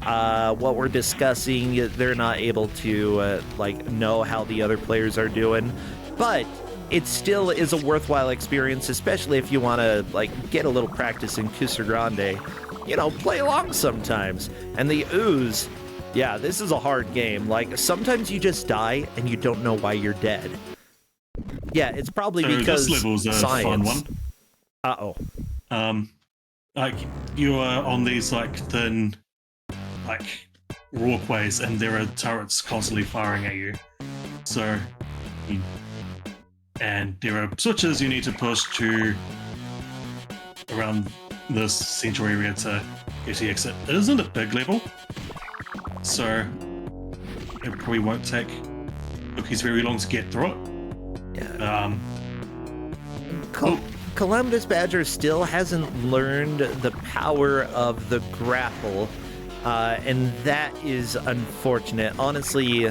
Speaker 2: what we're discussing. They're not able to like know how the other players are doing. But it still is a worthwhile experience, especially if you want to like get a little practice in Kusogrand8. You know, play along sometimes. And the Ooze, yeah, this is a hard game. Like, sometimes you just die and you don't know why you're dead. Yeah, it's probably because
Speaker 1: this level's a
Speaker 2: science.
Speaker 1: fun one.
Speaker 2: Uh-oh.
Speaker 1: Like, you are on these, like, thin, like, walkways, and there are turrets constantly firing at you. So, and there are switches you need to push to around this central area to get the exit. It isn't a big level, so it probably won't take Cookies very long to get through it.
Speaker 2: Yeah. Calamitous Badger still hasn't learned the power of the grapple, and that is unfortunate. Honestly,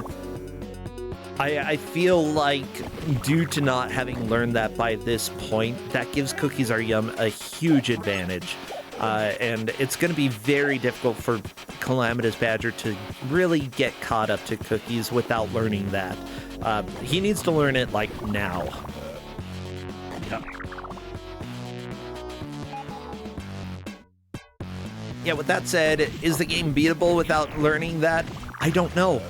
Speaker 2: I feel like due to not having learned that by this point, that gives Cookies Are Yum a huge advantage. And it's going to be very difficult for Calamitous Badger to really get caught up to Cookies without learning that. He needs to learn it, like, now.
Speaker 1: Yeah.
Speaker 2: Yeah, with that said, is the game beatable without learning that? I don't know.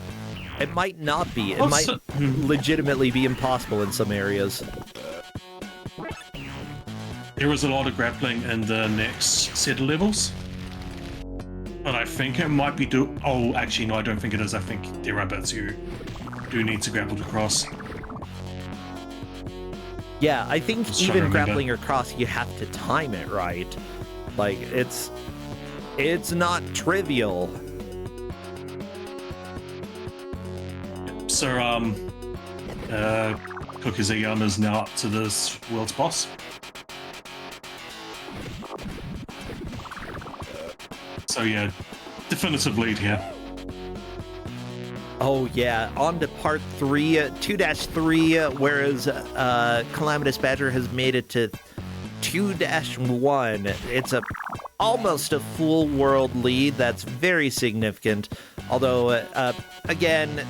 Speaker 2: It might not be. It might legitimately be impossible in some areas.
Speaker 1: There is a lot of grappling in the next set of levels. But I think it might be oh, actually, no, I don't think it is. I think there are bits you do need to grapple to cross.
Speaker 2: Yeah, I think
Speaker 1: Just trying to
Speaker 2: even
Speaker 1: remember.
Speaker 2: grappling across, you have to time it right. Like, it's not trivial.
Speaker 1: So, Cookies are Yum is now up to this world's boss. So yeah, definitive lead here.
Speaker 2: Oh yeah, on to part 3, 2-3, whereas Calamitous Badger has made it to 2-1. It's almost a full world lead. That's very significant. Although, again,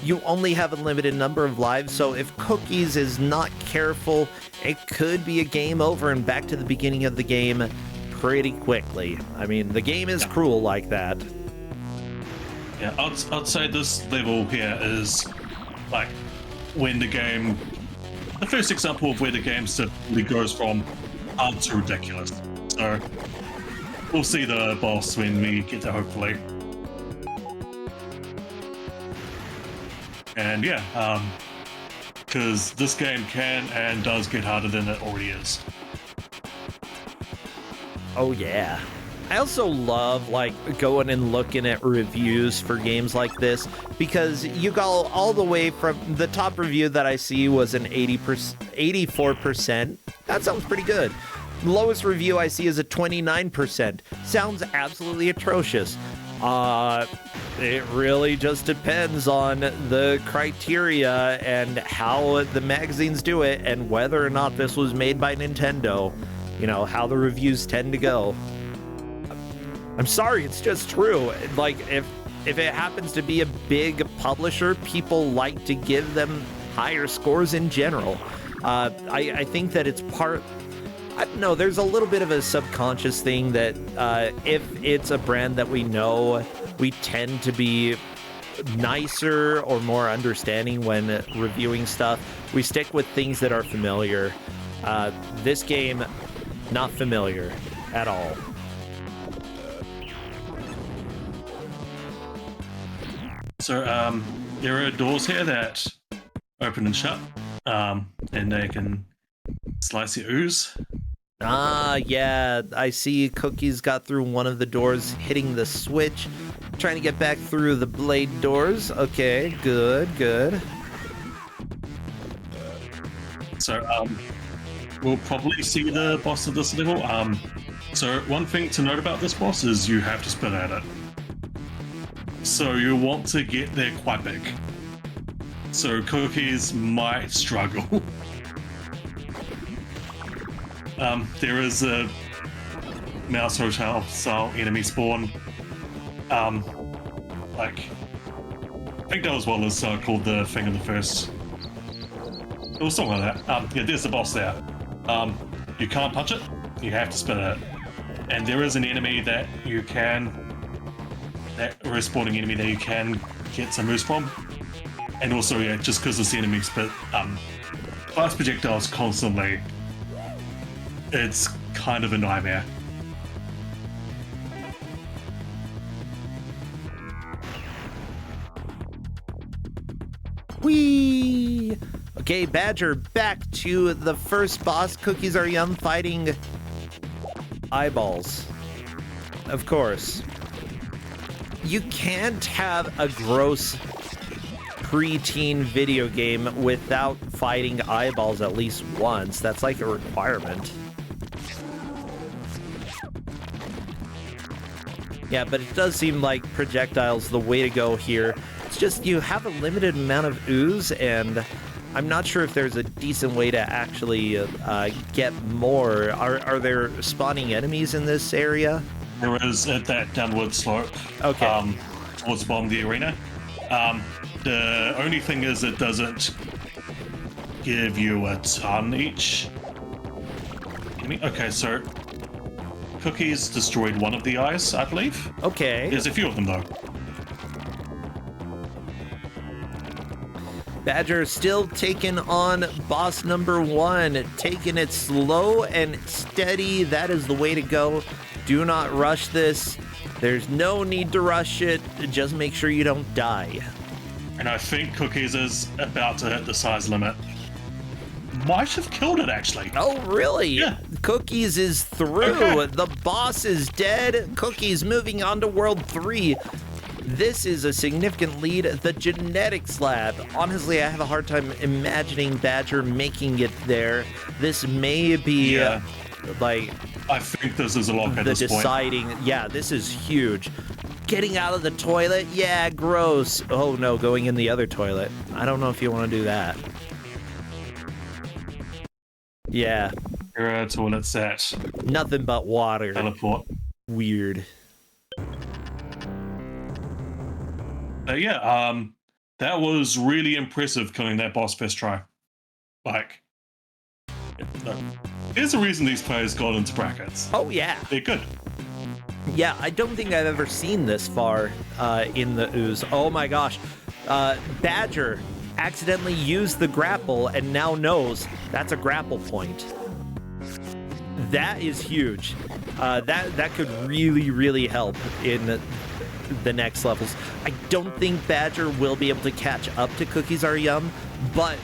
Speaker 2: you only have a limited number of lives, so if Cookies is not careful, it could be a game over and back to the beginning of the game pretty quickly. I mean, the game is cruel like that.
Speaker 1: Yeah, I'd say this level here is like when the first example of where the game simply goes from hard to ridiculous. So we'll see the boss when we get there, hopefully. And yeah, because this game can and does get harder than it already is.
Speaker 2: Oh yeah. I also love like going and looking at reviews for games like this, because you go all the way from the top review that I see was an 84%. That sounds pretty good. The lowest review I see is a 29%. Sounds absolutely atrocious. It really just depends on the criteria and how the magazines do it, and whether or not this was made by Nintendo. You know, how the reviews tend to go. I'm sorry, it's just true. Like, if it happens to be a big publisher, people like to give them higher scores in general. I think that it's I don't know, there's a little bit of a subconscious thing that if it's a brand that we know, we tend to be nicer or more understanding when reviewing stuff. We stick with things that are familiar. This game, not familiar at all.
Speaker 1: So there are doors here that open and shut, and they can slice your ooze.
Speaker 2: Ah, yeah, I see Cookies got through one of the doors, hitting the switch, trying to get back through the blade doors. Okay, good.
Speaker 1: So we'll probably see the boss of this level. So one thing to note about this boss is you have to spit at it. So you want to get there quite big. So Cookies might struggle. There is a Mouse Hotel style enemy spawn. I think that was what was called the thing in the first. It was something like that. Yeah, there's the boss there. You can't punch it. You have to spit at it. And there is an enemy that respawning enemy that you can get some moves from. And also, yeah, just because this enemy spit fast projectiles constantly, it's kind of a nightmare.
Speaker 2: Whee! Okay, Badger, back to the first boss. Cookies are Yum fighting eyeballs. Of course. You can't have a gross preteen video game without fighting eyeballs at least once. That's like a requirement. Yeah, but it does seem like projectiles the way to go here. It's just you have a limited amount of ooze, and I'm not sure if there's a decent way to actually get more. Are there spawning enemies in this area?
Speaker 1: There is at that downward slope.
Speaker 2: Okay.
Speaker 1: Towards the bottom of the arena. The only thing is it doesn't give you a ton each. Okay, so Cookies destroyed one of the eyes, I believe.
Speaker 2: Okay.
Speaker 1: There's a few of them though.
Speaker 2: Badger still taking on boss number 1, taking it slow and steady. That is the way to go. Do not rush this. There's no need to rush it. Just make sure you don't die.
Speaker 1: And I think Cookies is about to hit the size limit. might have killed it, actually.
Speaker 2: Oh, really?
Speaker 1: Yeah.
Speaker 2: Cookies is through.
Speaker 1: Okay.
Speaker 2: The boss is dead. Cookies moving on to World 3. This is a significant lead. The genetics lab. Honestly, I have a hard time imagining Badger making it there. This may be like
Speaker 1: I think this is a lock at
Speaker 2: the
Speaker 1: this point.
Speaker 2: deciding. Yeah, this is huge. Getting out of the toilet. Yeah, gross. Oh no, going in the other toilet. I don't know if you want to do that. Yeah,
Speaker 1: Toilet set.
Speaker 2: nothing but water.
Speaker 1: Teleport.
Speaker 2: Weird.
Speaker 1: Yeah, that was really impressive killing that boss first try. Like, no. There's a reason these players got into brackets.
Speaker 2: Oh yeah.
Speaker 1: They're good.
Speaker 2: Yeah, I don't think I've ever seen this far in the Ooze. Oh my gosh. Badger accidentally used the grapple and now knows that's a grapple point. That is huge. That could really help in the next levels. I don't think Badger will be able to catch up to Cookies Are Yum, but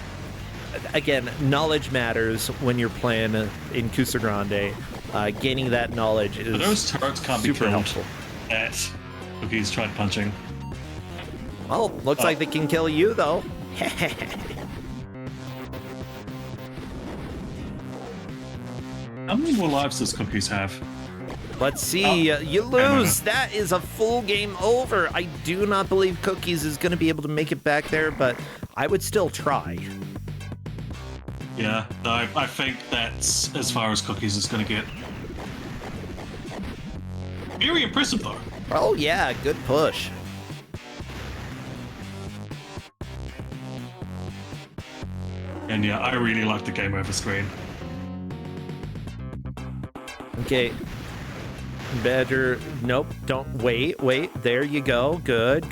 Speaker 2: again, knowledge matters when you're playing in Kusogrand8. Gaining that knowledge is
Speaker 1: But those turrets can't be
Speaker 2: super
Speaker 1: killed
Speaker 2: helpful.
Speaker 1: at Cookies tried punching.
Speaker 2: Well, looks like they can kill you though.
Speaker 1: How many more lives does Cookies have?
Speaker 2: Let's see. You lose. That is a full game over. I do not believe Cookies is going to be able to make it back there, but I would still try.
Speaker 1: Yeah, no, I think that's as far as Cookies is going to get. Very impressive, though.
Speaker 2: Oh, yeah. Good push.
Speaker 1: And yeah, I really like the game over screen.
Speaker 2: Okay. Badger. Nope. Don't. Wait. There you go. Good.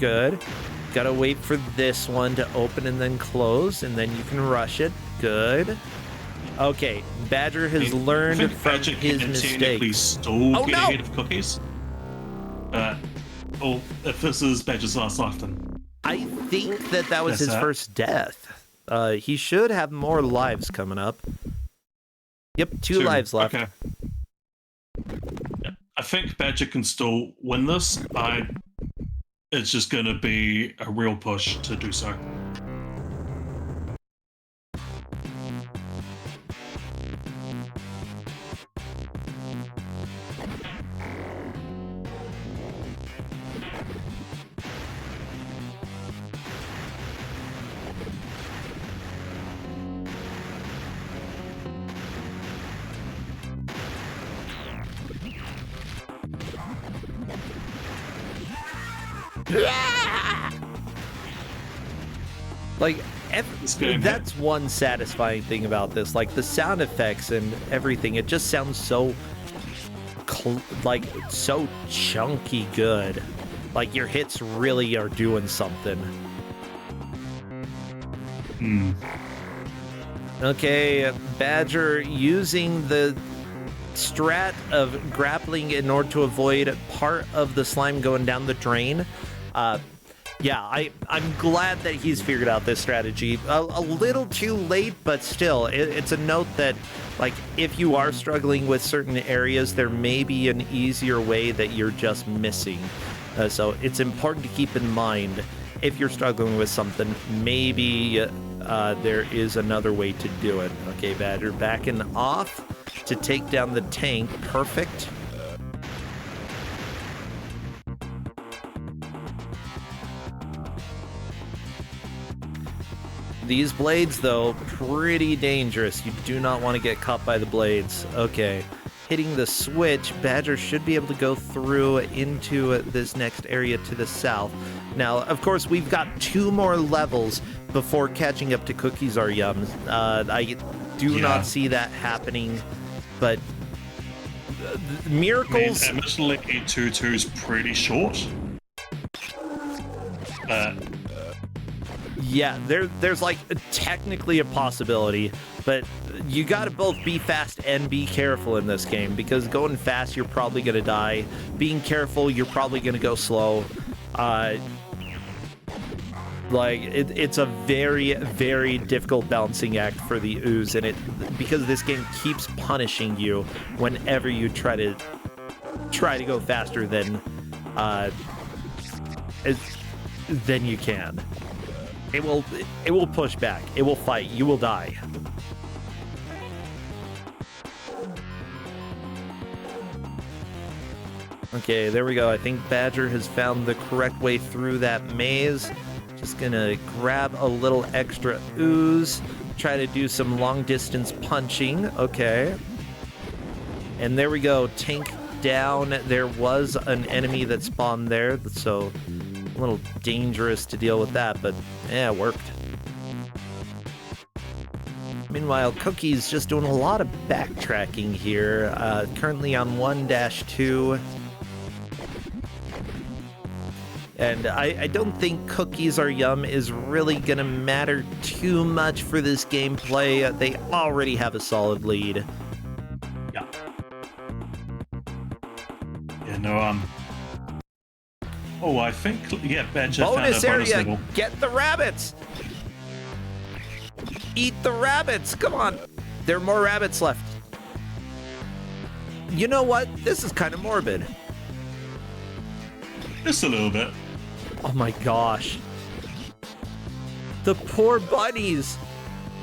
Speaker 2: Gotta wait for this one to open and then close, and then you can rush it. Good. Okay. Badger has learned from
Speaker 1: Badger
Speaker 2: his
Speaker 1: can technically
Speaker 2: mistakes.
Speaker 1: still
Speaker 2: Oh,
Speaker 1: get
Speaker 2: no!
Speaker 1: ahead of Cookies. Well, if this is Badger's last life, then
Speaker 2: I think that was his
Speaker 1: that.
Speaker 2: first death. He should have more lives coming up. Yep, two lives left.
Speaker 1: Okay. Yeah, I think Badger can still win this. It's just going to be a real push to do so.
Speaker 2: Like,
Speaker 1: game,
Speaker 2: that's one satisfying thing about this. Like, the sound effects and everything, it just sounds so, so chunky good. Like, your hits really are doing something. Okay, Badger using the strat of grappling in order to avoid part of the slime going down the drain. Yeah, I'm glad that he's figured out this strategy. A little too late, but still, it's a note that, like, if you are struggling with certain areas, there may be an easier way that you're just missing. So it's important to keep in mind, if you're struggling with something, maybe there is another way to do it. Okay, Badger backing off to take down the tank. Perfect. These blades, though, pretty dangerous. You do not want to get caught by the blades. Okay. Hitting the switch, Badger should be able to go through into this next area to the south. Now, of course, we've got 2 more levels before catching up to Cookies Are Yum. I do not see that happening, but miracles...
Speaker 1: I mean, admittedly, 2-2 is pretty short.
Speaker 2: Yeah, there's like technically a possibility, but you gotta both be fast and be careful in this game, because going fast, you're probably gonna die. Being careful, you're probably gonna go slow. Like it's a very, very difficult balancing act for the Ooze, and because this game keeps punishing you whenever you try to go faster than you can. It will push back. It will fight. You will die. Okay, there we go. I think Badger has found the correct way through that maze. Just gonna grab a little extra Ooze, try to do some long distance punching. Okay. And there we go. Tank down. There was an enemy that spawned there, so a little dangerous to deal with that, but yeah, it worked. Meanwhile, Cookie's just doing a lot of backtracking here. Currently on 1-2. And I don't think Cookies Are Yum is really going to matter too much for this gameplay. They already have a solid lead.
Speaker 1: Yeah. Yeah, no, oh, I think, yeah, Badger found a bonus
Speaker 2: area.
Speaker 1: level.
Speaker 2: Get the rabbits! Eat the rabbits! Come on! There are more rabbits left. You know what? This is kind of morbid.
Speaker 1: Just a little bit.
Speaker 2: Oh my gosh. The poor bunnies.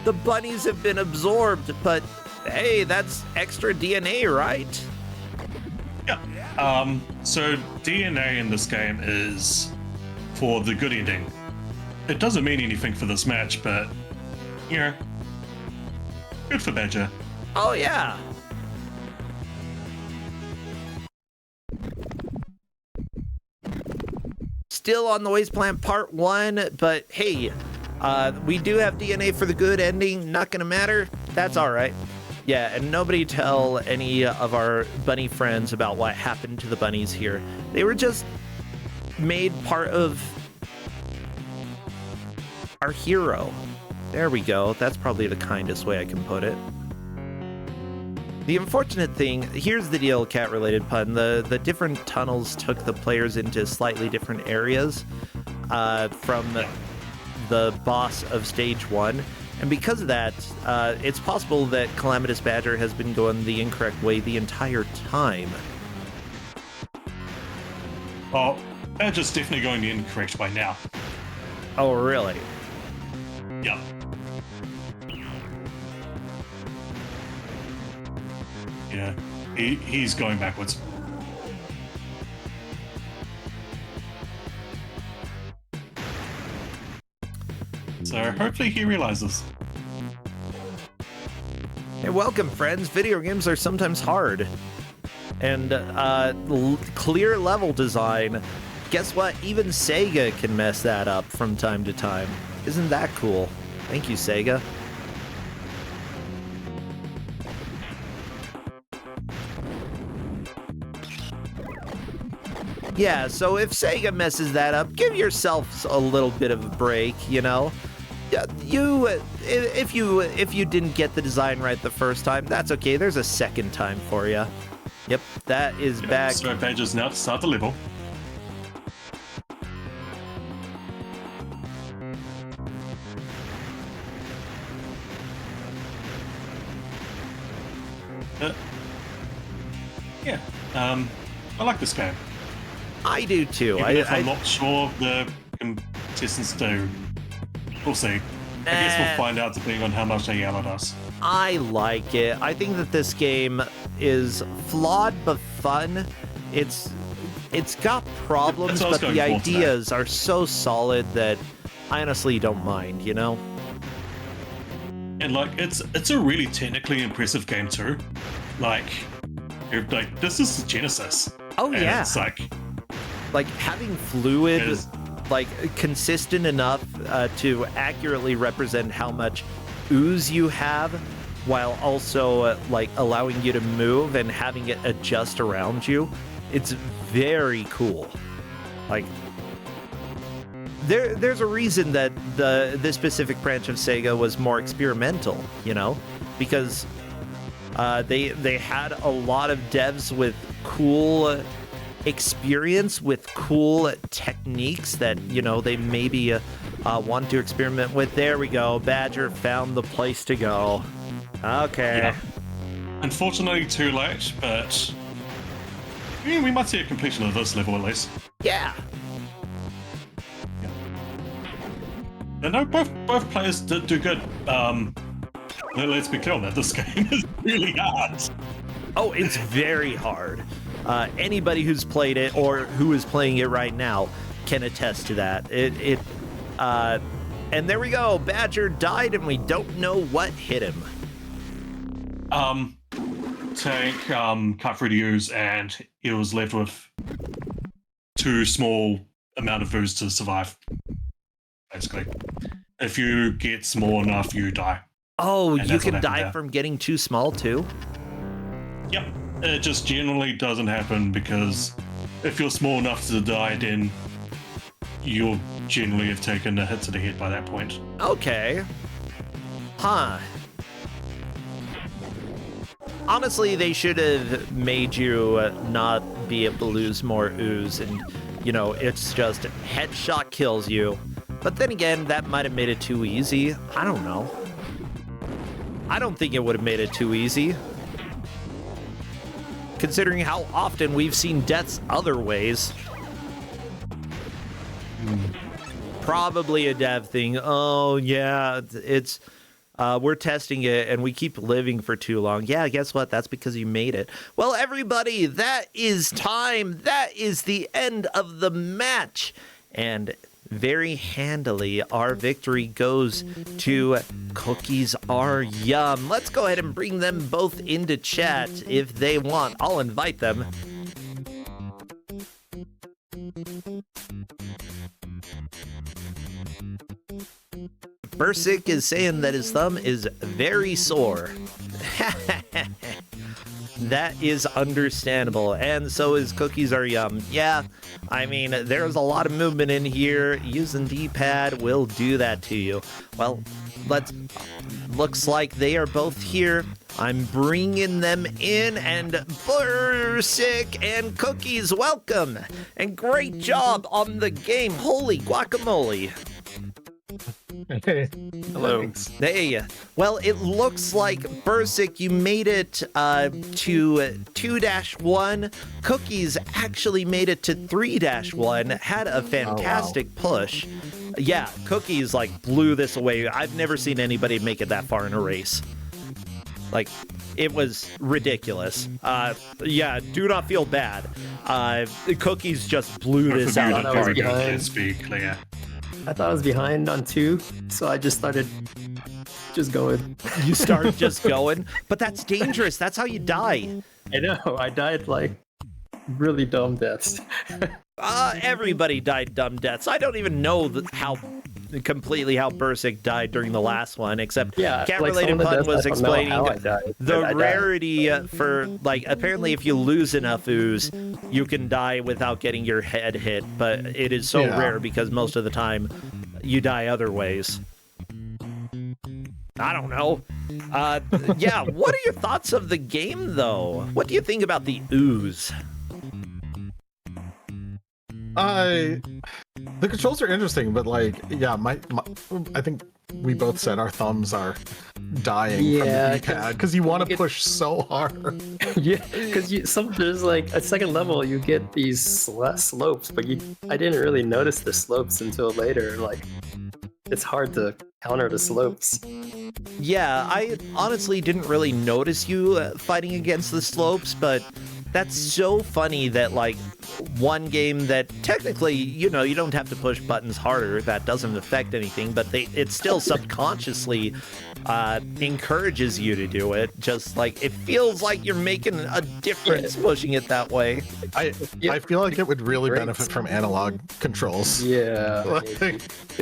Speaker 2: The bunnies have been absorbed, but hey, that's extra DNA, right?
Speaker 1: Yeah. So DNA in this game is for the good ending. It doesn't mean anything for this match, but, you know, good for Badger.
Speaker 2: Oh, yeah. Still on the Waste Plant Part 1, but hey, we do have DNA for the good ending. Not gonna matter. That's all right. Yeah, and nobody tell any of our bunny friends about what happened to the bunnies here. They were just made part of our hero. There we go. That's probably the kindest way I can put it. The unfortunate thing, here's the deal, cat-related pun, the different tunnels took the players into slightly different areas from the boss of stage 1. And because of that, it's possible that Calamitous Badger has been going the incorrect way the entire time.
Speaker 1: Oh, Badger's definitely going the incorrect way now.
Speaker 2: Oh, really?
Speaker 1: Yeah. Yeah, he's going backwards. So hopefully he realizes.
Speaker 2: Hey, welcome, friends. Video games are sometimes hard. And clear level design. Guess what? Even Sega can mess that up from time to time. Isn't that cool? Thank you, Sega. Yeah, so if Sega messes that up, give yourselves a little bit of a break, you know? If you didn't get the design right the first time, that's okay. There's a second time for you. Yep, that is back.
Speaker 1: So Badger's now to start the level. Yeah, I like this game.
Speaker 2: I do too.
Speaker 1: Even if I'm not sure the contestants do. We'll see. I guess we'll find out depending on how much they yell at us.
Speaker 2: I like it. I think that this game is flawed but fun. It's got problems, but the ideas are so solid that I honestly don't mind, you know?
Speaker 1: And like it's a really technically impressive game too. Like this is the Genesis.
Speaker 2: Oh
Speaker 1: and
Speaker 2: yeah.
Speaker 1: It's
Speaker 2: like having fluid, like consistent enough to accurately represent how much ooze you have, while also like allowing you to move and having it adjust around you. It's very cool. Like there's a reason that this specific branch of Sega was more experimental, you know, because they had a lot of devs with cool experience, with cool techniques that, you know, they maybe want to experiment with. There we go. Badger found the place to go. Okay.
Speaker 1: Yeah. Unfortunately, too late, but yeah, we might see a completion of this level at least.
Speaker 2: Yeah.
Speaker 1: And no, both players did do good. Let's be clear on that. This game is really hard.
Speaker 2: Oh, it's very hard. Anybody who's played it or who is playing it right now can attest to that. And there we go. Badger died, and we don't know what hit him.
Speaker 1: Tank cut through the ooze, and he was left with too small amount of ooze to survive. Basically, if you get small enough, you die.
Speaker 2: Oh,
Speaker 1: And
Speaker 2: you
Speaker 1: that's what
Speaker 2: can die
Speaker 1: happened there.
Speaker 2: from getting too small too?
Speaker 1: Yep, it just generally doesn't happen because if you're small enough to die, then you'll generally have taken a hit to the head by that point.
Speaker 2: Okay. Huh. Honestly, they should have made you not be able to lose more ooze, and, you know, it's just headshot kills you. But then again, that might have made it too easy. I don't know. I don't think it would have made it too easy, considering how often we've seen deaths other ways. Probably a dev thing. Oh, yeah, it's... we're testing it, and we keep living for too long. Yeah, guess what? That's because you made it. Well, everybody, that is time. That is the end of the match. And very handily, our victory goes to Cookies Are Yum. Let's go ahead and bring them both into chat if they want. I'll invite them. Bursic is saying that his thumb is very sore. That is understandable, and so is Cookies Are Yum. Yeah, I mean, there's a lot of movement in here. Using D-pad will do that to you. Well, looks like they are both here. I'm bringing them in, and Bursic and Cookies, welcome, and great job on the game. Holy guacamole.
Speaker 3: Hey. Hello.
Speaker 2: Hey, well, it looks like, Bursic, you made it to 2-1. Cookies actually made it to 3-1, had a fantastic push. Yeah, Cookies, like, blew this away. I've never seen anybody make it that far in a race. Like, it was ridiculous. Yeah, do not feel bad. Cookies just blew this out of the park.
Speaker 1: Let's be clear.
Speaker 3: I thought I was behind on 2, so I just started just going.
Speaker 2: You started just going? But that's dangerous. That's how you die.
Speaker 3: I know. I died like really dumb deaths.
Speaker 2: Everybody died dumb deaths. I don't even know how Bursic died during the last one, except Cat Related Pun was explaining the rarity for, like, apparently if you lose enough ooze, you can die without getting your head hit, but it is so rare because most of the time you die other ways. I don't know. Yeah, what are your thoughts of the game, though? What do you think about the ooze?
Speaker 4: The controls are interesting, but like, yeah, I think we both said our thumbs are dying from the D-pad because you want to push so hard.
Speaker 3: Yeah, because there's like a second level, you get these slopes, but I didn't really notice the slopes until later. Like, it's hard to counter the slopes.
Speaker 2: Yeah, I honestly didn't really notice you fighting against the slopes, but that's so funny that, like, one game that technically, you know, you don't have to push buttons harder, that doesn't affect anything, but it still subconsciously encourages you to do it. Just like, it feels like you're making a difference pushing it that way.
Speaker 4: I feel like it would really benefit from analog controls.
Speaker 3: Yeah.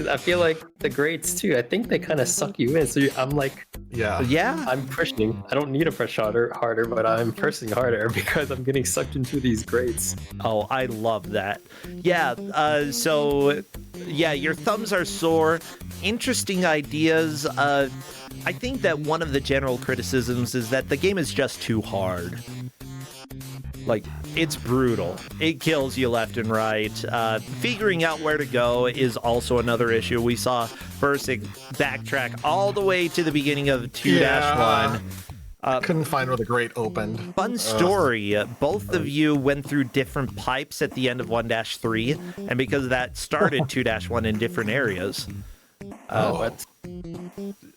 Speaker 3: I feel like the grades too, I think they kind of suck you in. So I'm like,
Speaker 2: yeah,
Speaker 3: I'm pushing. I don't need to push harder, but I'm pressing harder because I'm getting sucked into these grades.
Speaker 2: Oh, I love that. Yeah, so, yeah, your thumbs are sore. Interesting ideas. I think that one of the general criticisms is that the game is just too hard. Like, it's brutal. It kills you left and right. Figuring out where to go is also another issue. We saw Bursic backtrack all the way to the beginning of 2-1.
Speaker 4: Couldn't find where the grate opened.
Speaker 2: Fun story. Both of you went through different pipes at the end of 1-3, and because of that started 2-1 in different areas.
Speaker 3: What?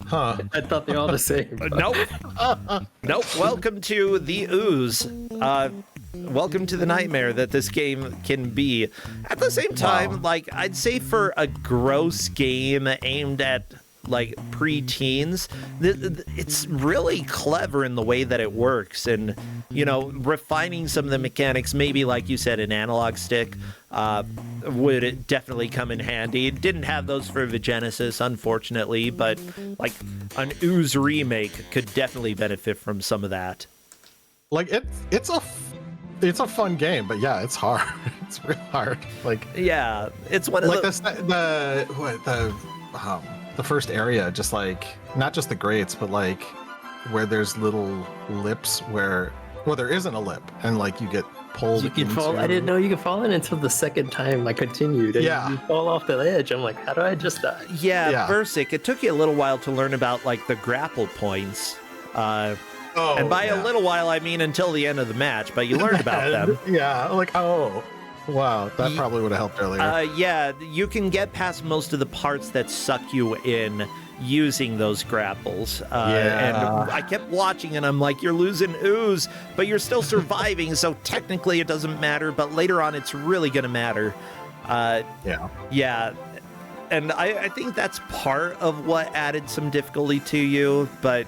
Speaker 4: Huh.
Speaker 3: I thought they're all the same.
Speaker 2: Nope. Nope. Welcome to the Ooze. Welcome to the nightmare that this game can be. At the same time, like, I'd say for a gross game aimed at like pre-teens, it's really clever in the way that it works, and refining some of the mechanics, maybe like you said, an analog stick would definitely come in handy. It didn't have those for the Genesis, unfortunately, but like an Ooze remake could definitely benefit from some of that.
Speaker 4: Like it's a fun game, but yeah, it's hard. It's real hard. Like,
Speaker 2: yeah, it's one of
Speaker 4: like the first area, just like not just the grates, but like where there's little lips where there isn't a lip, and like you get pulled.
Speaker 3: You can fall. I didn't know you could fall in until the second time I continued. And you fall off the edge. I'm like, how do I just die?
Speaker 2: Yeah, Bursic, it took you a little while to learn about like the grapple points. And by a little while, I mean until the end of the match, but you learned about them.
Speaker 4: Yeah, like, oh, wow, that probably would have helped earlier.
Speaker 2: Yeah, you can get past most of the parts that suck you in using those grapples. And I kept watching, and I'm like, you're losing Ooze, but you're still surviving, so technically it doesn't matter, but later on it's really going to matter. Yeah. And I think that's part of what added some difficulty to you, but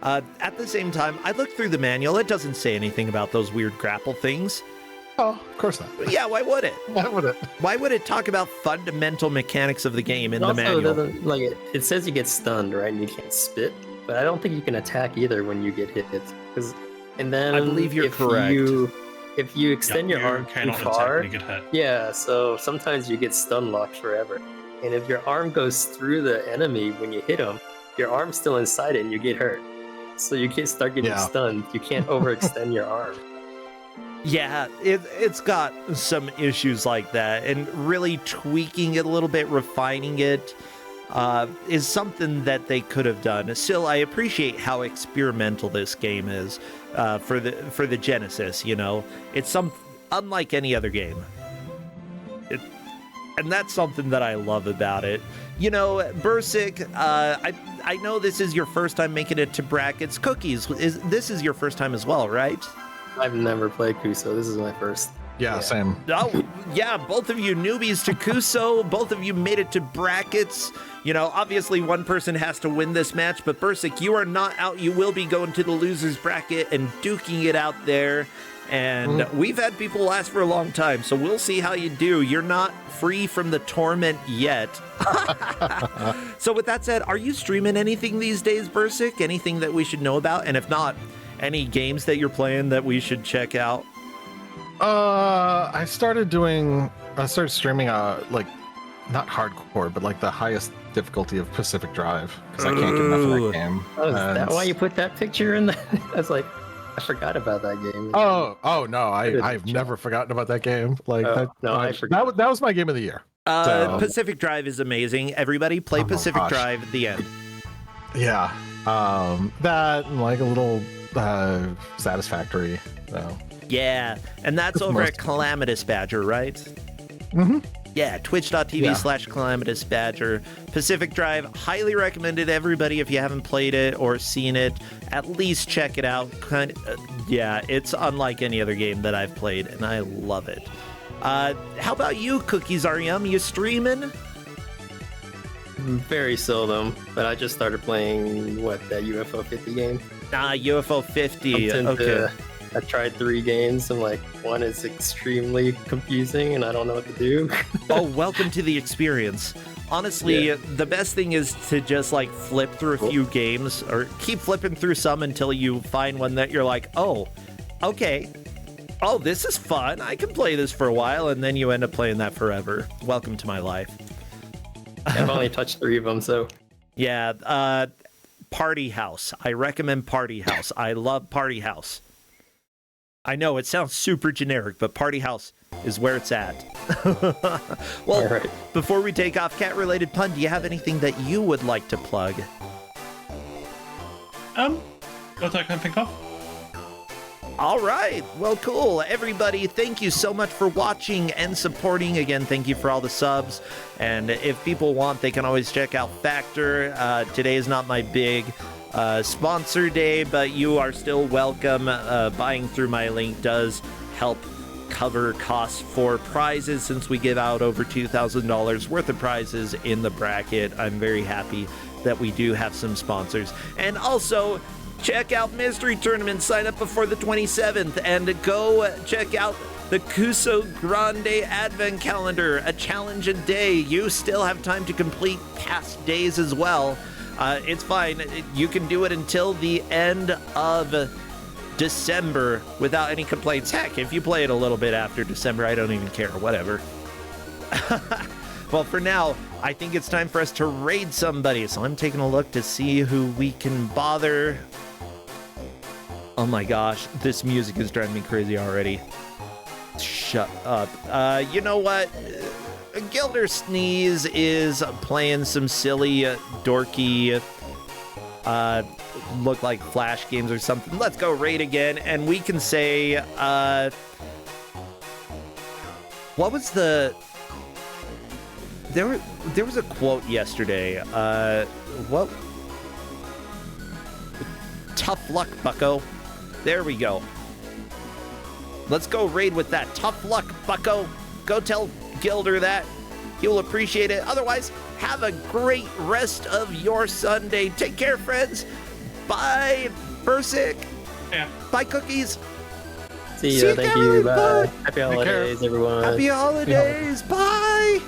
Speaker 2: at the same time, I looked through the manual. It doesn't say anything about those weird grapple things.
Speaker 4: Oh, of course not.
Speaker 2: Yeah, why would it?
Speaker 4: Why would it?
Speaker 2: Why would it talk about fundamental mechanics of the game in the
Speaker 3: Also,
Speaker 2: manual?
Speaker 3: like it says you get stunned, right? And you can't spit, but I don't think you can attack either when you get hit. And then
Speaker 2: I believe you're correct.
Speaker 3: If you extend your arm too far,
Speaker 1: you get hit.
Speaker 3: yeah. So sometimes you get stun locked forever. And if your arm goes through the enemy when you hit them, your arm's still inside it and you get hurt. So you can't start getting stunned. You can't overextend your arm.
Speaker 2: Yeah, it's got some issues like that, and really tweaking it a little bit, refining it, is something that they could have done. Still, I appreciate how experimental this game is for the Genesis. It's unlike any other game, and that's something that I love about it. Bursic, I know this is your first time making it to brackets. Cookies, this is your first time as well, right?
Speaker 3: I've never played Kuso. This is my first.
Speaker 4: Yeah, same.
Speaker 2: Oh, yeah, both of you newbies to Kuso. Both of you made it to brackets. Obviously one person has to win this match, but Bursic, you are not out. You will be going to the loser's bracket and duking it out there. And we've had people last for a long time, so we'll see how you do. You're not free from the torment yet. So with that said, are you streaming anything these days, Bursic? Anything that we should know about? And if not, any games that you're playing that we should check out?
Speaker 4: I started streaming like not hardcore, but like the highest difficulty of Pacific Drive, because I can't get enough of that game.
Speaker 3: Oh, is that why you put that picture in there? I was like, I forgot about that game.
Speaker 4: Oh no, I've never forgotten about that game. Like
Speaker 3: I forgot.
Speaker 4: That was my game of the year.
Speaker 2: Pacific Drive is amazing. Everybody play Pacific Drive at the end.
Speaker 4: Yeah. That and like a little Satisfactory. So.
Speaker 2: Yeah, and that's over at Calamitous Badger, right?
Speaker 4: Mm-hmm.
Speaker 2: Yeah, twitch.tv/Calamitous Badger. Pacific Drive, highly recommended everybody if you haven't played it or seen it. At least check it out. Yeah, it's unlike any other game that I've played, and I love it. How about you, Cookies Aryum? You streaming?
Speaker 3: Very seldom, but I just started playing that UFO 50 game.
Speaker 2: UFO 50. Okay.
Speaker 3: I tried 3 games, and like one is extremely confusing, and I don't know what to do.
Speaker 2: Oh, welcome to the experience. Honestly, the best thing is to just like flip through a few games, or keep flipping through some until you find one that you're like, oh, okay. Oh, this is fun. I can play this for a while, and then you end up playing that forever. Welcome to my life.
Speaker 3: I've only touched 3 of them, so.
Speaker 2: Yeah, Party House. I recommend Party House. I love Party House. I know it sounds super generic, but Party House is where it's at. Well,
Speaker 3: All right.
Speaker 2: before we take off, cat-related pun, do you have anything that you would like to plug?
Speaker 1: Not that I can think of.
Speaker 2: All right. Well, cool. Everybody, thank you so much for watching and supporting. Again, thank you for all the subs. And if people want, they can always check out Factor. Today is not my big sponsor day, but you are still welcome. Buying through my link does help cover costs for prizes since we give out over $2,000 worth of prizes in the bracket. I'm very happy that we do have some sponsors. And also, check out Mystery Tournament. Sign up before the 27th and go check out the Kusogrand8 Advent Calendar, a challenge a day. You still have time to complete past days as well. It's fine. You can do it until the end of December without any complaints. Heck, if you play it a little bit after December, I don't even care. Whatever. Well, for now, I think it's time for us to raid somebody. So I'm taking a look to see who we can bother. Oh my gosh, this music is driving me crazy already. Shut up. You know what? Gilder Sneeze is playing some silly, dorky, look like Flash games or something. Let's go raid again, and we can say, what was the... There was a quote yesterday. What? Tough luck, bucko. There we go. Let's go raid with that. Tough luck, bucko. Go tell Gilder that. He'll appreciate it. Otherwise, have a great rest of your Sunday. Take care, friends. Bye, Bursic.
Speaker 1: Yeah.
Speaker 2: Bye, Cookies.
Speaker 3: See ya. Thank you. Bye.
Speaker 2: Bye.
Speaker 3: Happy holidays, everyone.
Speaker 2: Happy holidays. Bye.